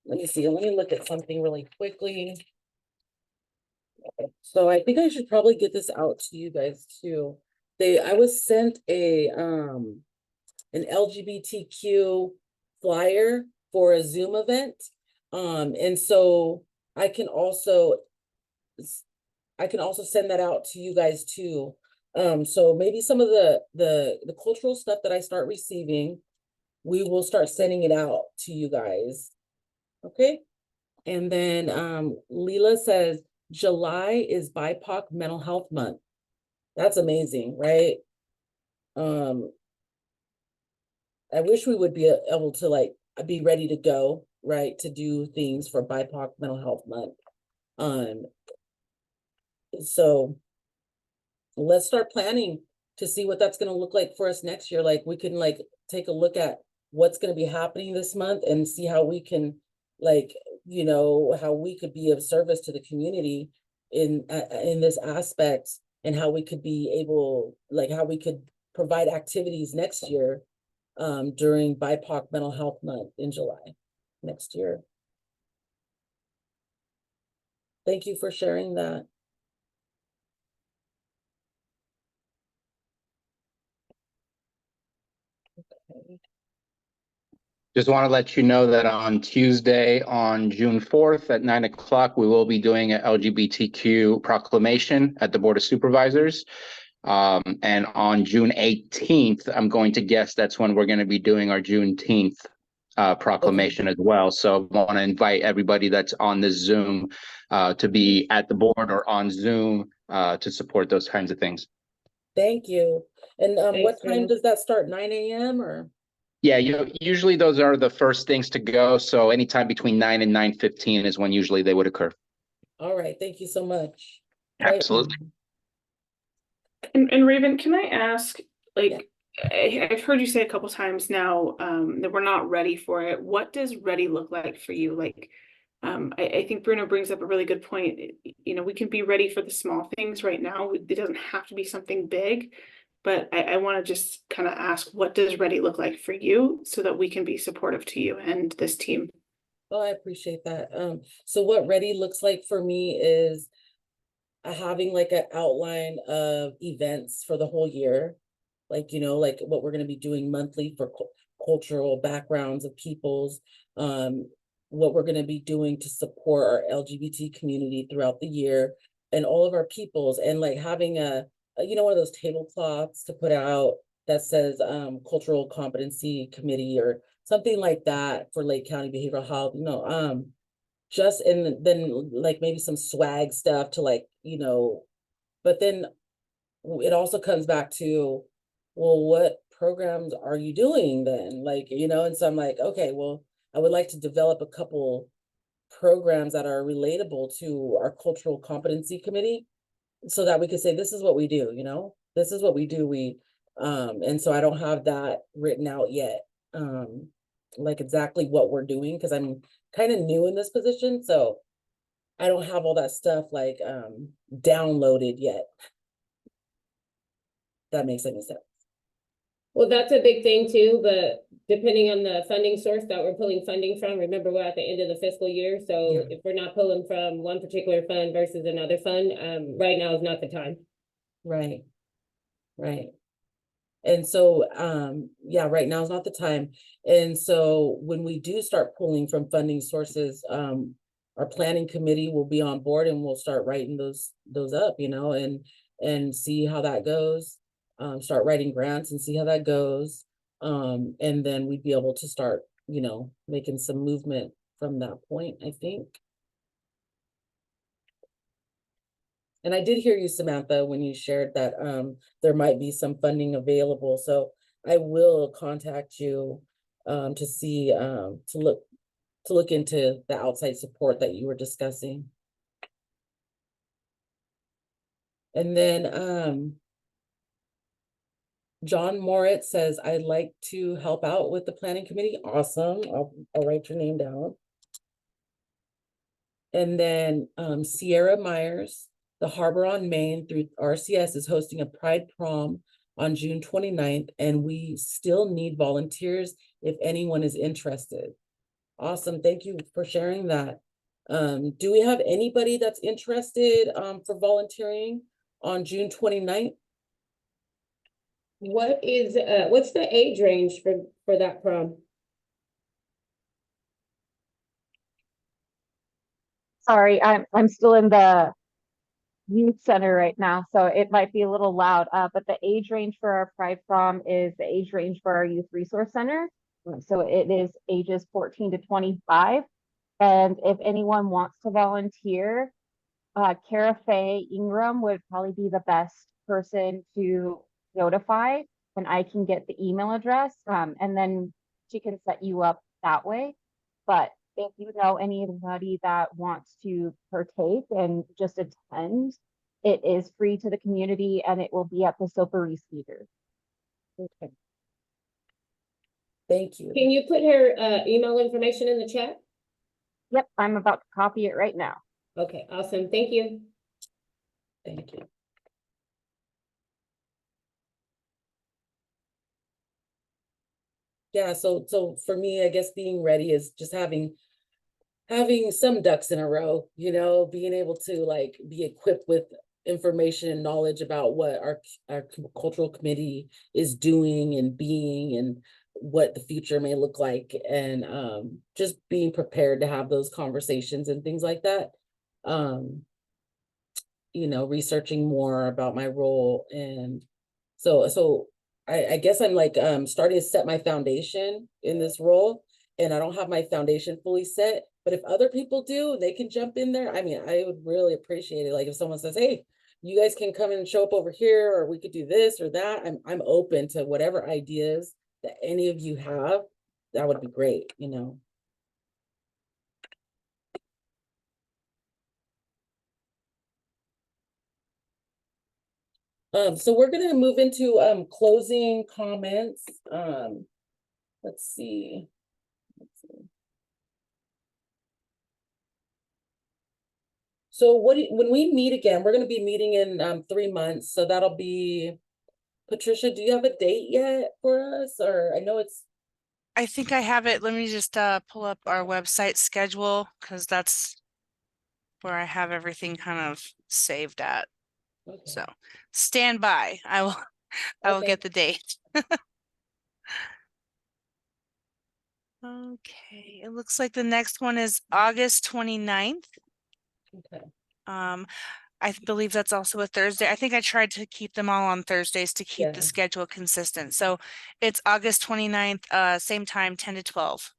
let me see, let me look at something really quickly. So I think I should probably get this out to you guys too. I was sent an LGBTQ flyer for a Zoom event. And so I can also send that out to you guys too. So maybe some of the cultural stuff that I start receiving, we will start sending it out to you guys. Okay. And then Leela says, July is BIPOC Mental Health Month. That's amazing, right? I wish we would be able to be ready to go, right, to do things for BIPOC Mental Health Month. So let's start planning to see what that's going to look like for us next year. Like we can take a look at what's going to be happening this month and see how we can how we could be of service to the community in this aspect, and how we could be able, how we could provide activities next year during BIPOC Mental Health Month in July next year. Thank you for sharing that. Okay. Just want to let you know that on Tuesday, on June 4th at 9 o'clock, we will be doing an LGBTQ proclamation at the Board of Supervisors. And on June 18th, I'm going to guess that's when we're going to be doing our Juneteenth proclamation as well. So I want to invite everybody that's on this Zoom to be at the board or on Zoom to support those kinds of things. Thank you. And what time does that start? 9 a.m. or? Yeah, usually those are the first things to go. So anytime between 9 and 9:15 is when usually they would occur. All right, thank you so much. Absolutely. And Raven, can I ask, I've heard you say a couple times now that we're not ready for it. What does ready look like for you? I think Bruno brings up a really good point. We can be ready for the small things right now. It doesn't have to be something big. But I want to just kind of ask, what does ready look like for you so that we can be supportive to you and this team? Oh, I appreciate that. So what ready looks like for me is having an outline of events for the whole year. What we're going to be doing monthly for cultural backgrounds of peoples, what we're going to be doing to support our LGBT community throughout the year and all of our peoples, and having one of those tablecloths to put out that says cultural competency committee or something like that for Lake County Behavioral Health, just, and then maybe some swag stuff to but then it also comes back to, well, what programs are you doing then? And so I'm like, okay, well, I would like to develop a couple programs that are relatable to our cultural competency committee, so that we could say, this is what we do, this is what we do. We And so I don't have that written out yet, like exactly what we're doing, because I'm kind of new in this position, so I don't have all that stuff like downloaded yet. That makes any sense. Well, that's a big thing too, but depending on the funding source that we're pulling funding from, remember, we're at the end of the fiscal year, so if we're not pulling from one particular fund versus another fund, right now is not the time. Right. Right. And so, yeah, right now is not the time. And so when we do start pulling from funding sources, our planning committee will be on board and we'll start writing those up, you know, and see how that goes. Start writing grants and see how that goes. And then we'd be able to start, you know, making some movement from that point, I think. And I did hear you, Samantha, when you shared that there might be some funding available. So I will contact you to see to look into the outside support that you were discussing. And then John Moritz says, I'd like to help out with the planning committee. Awesome. I'll write your name down. And then Sierra Myers, the Harbor on Main through RCS is hosting a Pride Prom on June 29th, and we still need volunteers if anyone is interested. Awesome, thank you for sharing that. Do we have anybody that's interested for volunteering on June 29th? What is what's the age range for that prom? Sorry, I'm still in the youth center right now, so it might be a little loud. But the age range for our Pride Prom is the age range for our Youth Resource Center. So it is ages 14 to 25. And if anyone wants to volunteer, Cara Faye Ingram would probably be the best person to notify, and I can get the email address, and then she can set you up that way. But if you know anybody that wants to partake and just attend, it is free to the community and it will be at the Soparis Theater. Okay. Thank you. Can you put her email information in the chat? Yep, I'm about to copy it right now. Okay, awesome. Thank you. Thank you. Yeah, so for me, I guess being ready is just having some ducks in a row, you know, being able to like be equipped with information and knowledge about what our cultural committee is doing and being and what the future may look like, and just being prepared to have those conversations and things like that. You know, researching more about my role, and so I guess I'm like starting to set my foundation in this role, and I don't have my foundation fully set, but if other people do, they can jump in there. I mean, I would really appreciate it. Like if someone says, hey, you guys can come and show up over here, or we could do this or that. I'm open to whatever ideas that any of you have. That would be great, you know. So we're gonna move into closing comments. Let's see. So when we meet again, we're gonna be meeting in 3 months. So that'll be, Patricia, do you have a date yet for us? Or I know it's, I think I have it. Let me just pull up our website schedule, because that's where I have everything kind of saved at. okay. So stand by. I will get the date. Okay, it looks like the next one is August 29th. Okay. I believe that's also a Thursday. I think I tried to keep them all on Thursdays to keep the schedule consistent. So it's August 29th, same time, 10 to 12.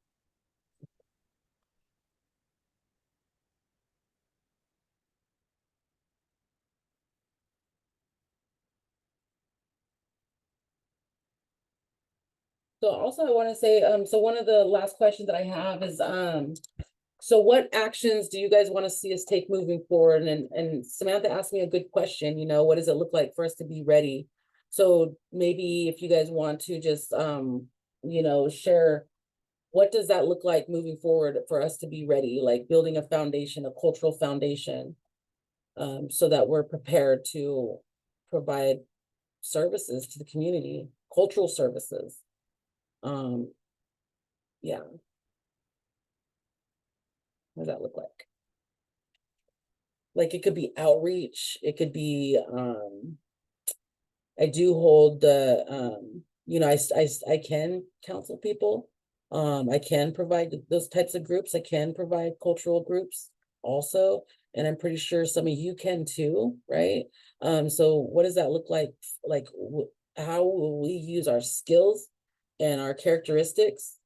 So also I want to say, so one of the last questions that I have is, so what actions do you guys want to see us take moving forward? And Samantha asked me a good question, you know, what does it look like for us to be ready So maybe if you guys want to just, share, what does that look like moving forward for us to be ready, like building a foundation, a cultural foundation, so that we're prepared to provide services to the community, cultural services. Yeah. What does that look like? Like it could be outreach, it could be, I do hold the, I can counsel people. I can provide those types of groups. I can provide cultural groups also. And I'm pretty sure some of you can too, right? So what does that look like? Like, how will we use our skills and our characteristics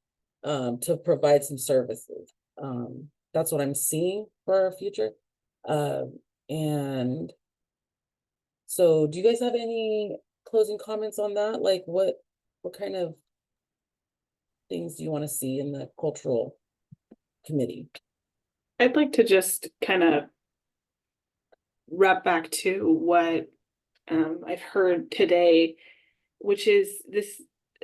to provide some services? That's what I'm seeing for our future. And so do you guys have any closing comments on that? Like what kind of things do you want to see in the cultural committee? I'd like to just kind of wrap back to what I've heard today, which is this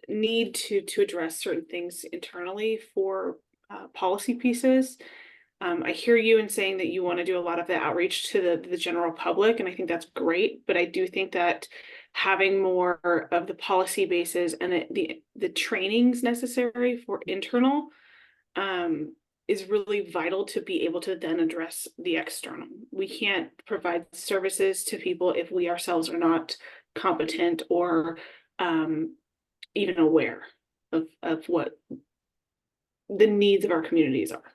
need to address certain things internally for policy pieces. I hear you in saying that you want to do a lot of the outreach to the general public, and I think that's great. But I do think that having more of the policy bases and the trainings necessary for internal is really vital to be able to then address the external. We can't provide services to people if we ourselves are not competent or even aware of what the needs of our communities are.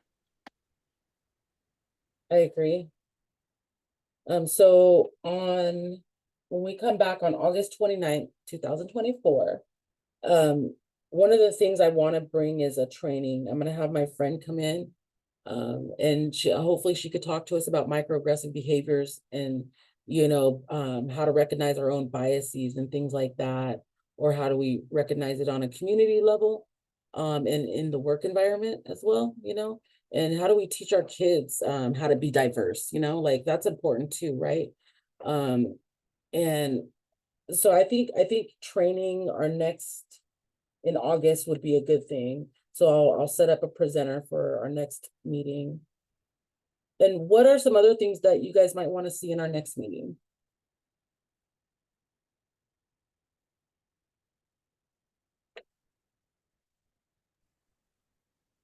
I agree. So when we come back on August 29th, 2024, one of the things I want to bring is a training. I'm going to have my friend come in, and hopefully she could talk to us about microaggressive behaviors and, how to recognize our own biases and things like that, or how do we recognize it on a community level, and in the work environment as well, and how do we teach our kids how to be diverse, like that's important too, right? And so I think training our next in August would be a good thing. So I'll set up a presenter for our next meeting. And what are some other things that you guys might want to see in our next meeting?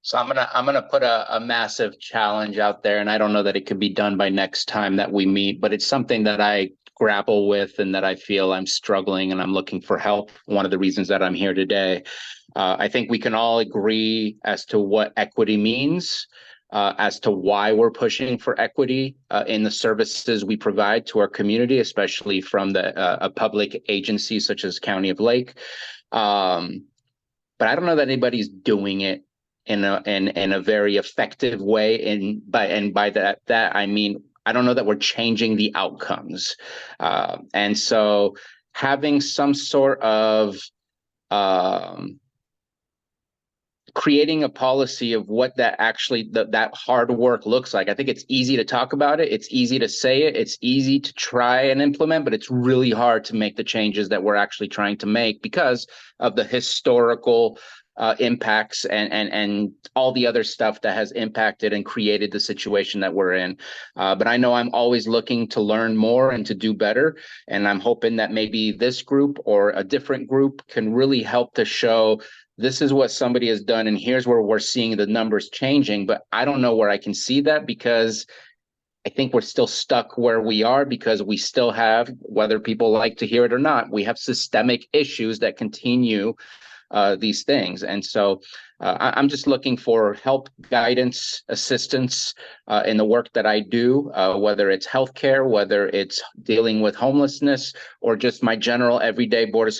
So I'm gonna put a massive challenge out there, and I don't know that it could be done by next time that we meet, but it's something that I grapple with and that I feel I'm struggling and I'm looking for help. One of the reasons that I'm here today. I think we can all agree as to what equity means, as to why we're pushing for equity in the services we provide to our community, especially from a public agency such as County of Lake. But I don't know that anybody's doing it in a very effective way. And by that I mean, I don't know that we're changing the outcomes. And so having some sort of creating a policy of what that actually that hard work looks like. I think it's easy to talk about it. It's easy to say it. It's easy to try and implement, but it's really hard to make the changes that we're actually trying to make because of the historical impacts and all the other stuff that has impacted and created the situation that we're in. But I know I'm always looking to learn more and to do better. And I'm hoping that maybe this group or a different group can really help to show this is what somebody has done, and here's where we're seeing the numbers changing. But I don't know where I can see that because I think we're still stuck where we are because we still have, whether people like to hear it or not, we have systemic issues that continue these things. And so I'm just looking for help, guidance, assistance in the work that I do, whether it's healthcare, whether it's dealing with homelessness, or just my general everyday board of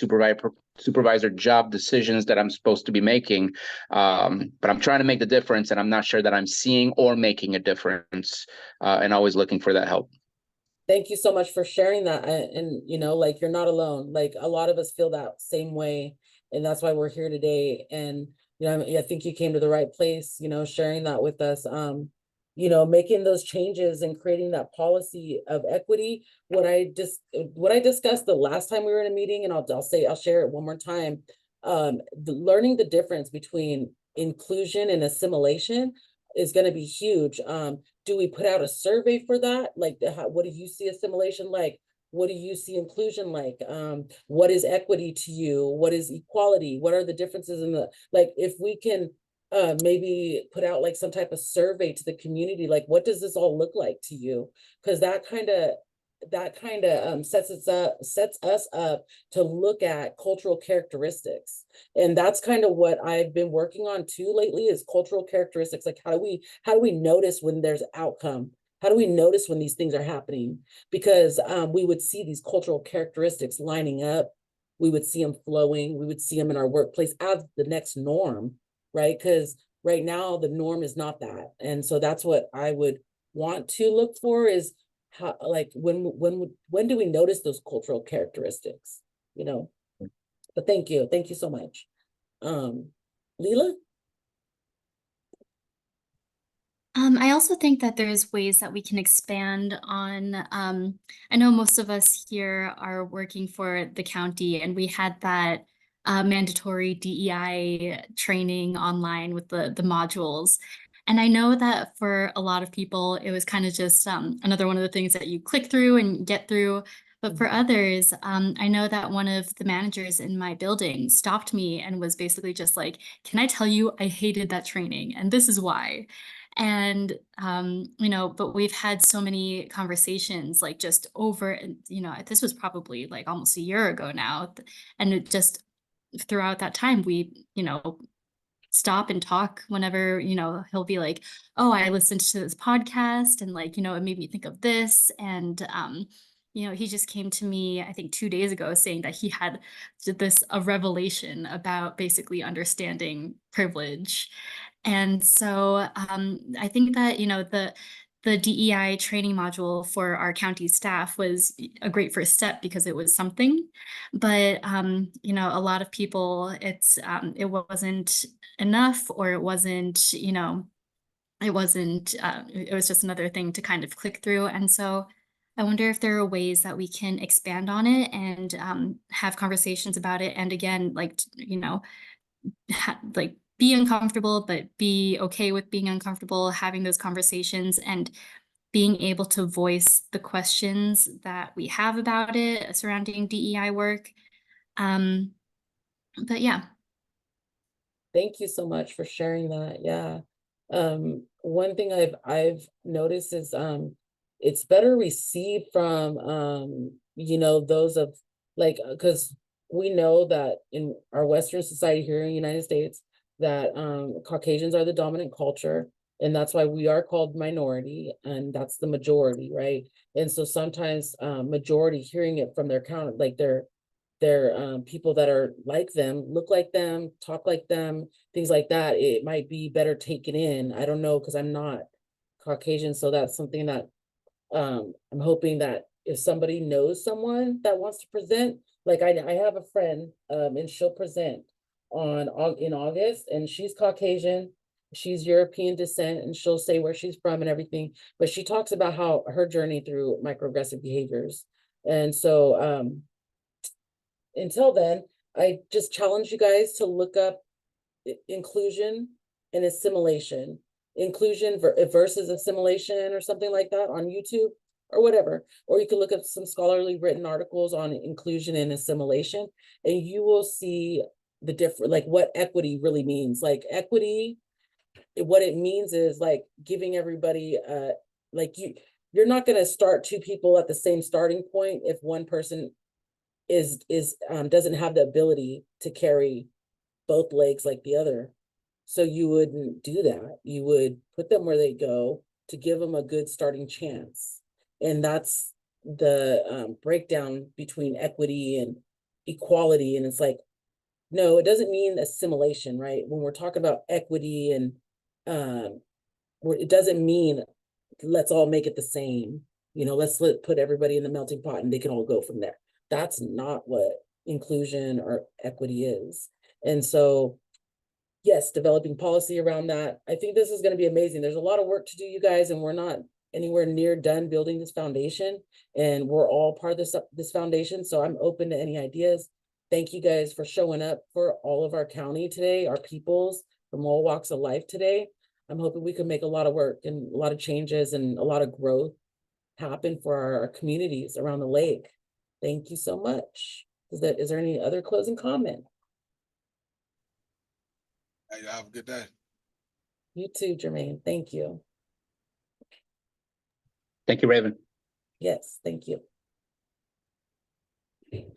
supervisor job decisions that I'm supposed to be making. But I'm trying to make the difference, and I'm not sure that I'm seeing or making a difference, and always looking for that help. Thank you so much for sharing that. And like, you're not alone. Like, a lot of us feel that same way, and that's why we're here today. And I think you came to the right place, sharing that with us. you know, making those changes and creating that policy of equity. What I discussed the last time we were in a meeting, and I'll share it one more time. Learning the difference between inclusion and assimilation is going to be huge. Do we put out a survey for that? Like, what do you see assimilation like? What do you see inclusion like? What is equity to you? What is equality? What are the differences in the, like, if we can maybe put out like some type of survey to the community, like, what does this all look like to you? Because that kind of sets us up to look at cultural characteristics. And that's kind of what I've been working on too lately, is cultural characteristics. Like, how do we notice when there's outcome? How do we notice when these things are happening? Because we would see these cultural characteristics lining up. We would see them flowing. We would see them in our workplace as the next norm, right? Because right now the norm is not that. And so that's what I would want to look for, is how, like, when do we notice those cultural characteristics, you know? But thank you so much. Leela? I also think that there's ways that we can expand on, I know most of us here are working for the county, and we had that mandatory DEI training online with the modules. And I know that for a lot of people, it was kind of just another one of the things that you click through and get through. But for others, I know that one of the managers in my building stopped me and was basically just like, "Can I tell you, I hated that training, and this is why." And you know, but we've had so many conversations, like, just over, and you know, this was probably like almost a year ago now, and it just, throughout that time, we, you know, stop and talk whenever, you know, he'll be like, "Oh, I listened to this podcast, and, like, you know, it made me think of this." And you know, he just came to me, I think 2 days ago, saying that he had a revelation about basically understanding privilege. And so I think that, you know, the DEI training module for our county staff was a great first step, because it was something. But you know, a lot of people, it wasn't enough, or it wasn't, you know, it wasn't, it was just another thing to kind of click through. And so I wonder if there are ways that we can expand on it, and have conversations about it. And again, like, you know, like, be uncomfortable, but be okay with being uncomfortable, having those conversations, and being able to voice the questions that we have about it surrounding DEI work. Um, but yeah. Thank you so much for sharing that. Yeah. One thing I've noticed is it's better received from you know, those of, like, because we know that in our Western society here in the United States, that Caucasians are the dominant culture, and that's why we are called minority, and that's the majority, right? And so sometimes majority hearing it from their count, like their people that are like them, look like them, talk like them, things like that, it might be better taken in. I don't know, because I'm not Caucasian, so that's something that I'm hoping that if somebody knows someone that wants to present, like, I have a friend, and she'll present in August, and she's Caucasian, she's European descent, and she'll say where she's from and everything, but she talks about how her journey through microaggressive behaviors. And so until then, I just challenge you guys to look up inclusion and assimilation, inclusion versus assimilation, or something like that on YouTube or whatever. Or you can look up some scholarly written articles on inclusion and assimilation, and you will see the different, like, what equity really means. Like, equity, what it means is, like, giving everybody like, you're not going to start two people at the same starting point if one person doesn't have the ability to carry both legs like the other. So you wouldn't do that. You would put them where they go to give them a good starting chance. And that's the breakdown between equity and equality. And it's like, no, it doesn't mean assimilation, right? When we're talking about equity, and it doesn't mean let's all make it the same. You know, let's put everybody in the melting pot and they can all go from there. That's not what inclusion or equity is. And so yes, developing policy around that. I think this is gonna be amazing. There's a lot of work to do, you guys, and we're not anywhere near done building this foundation. And we're all part of this foundation, so I'm open to any ideas. Thank you guys for showing up for all of our county today, our peoples from all walks of life today. I'm hoping we can make a lot of work and a lot of changes and a lot of growth happen for our communities around the lake. Thank you so much. Is there any other closing comment? Hey, y'all have a good day. You too, Jermaine. Thank you. Thank you, Raven. Yes, thank you. Thank you.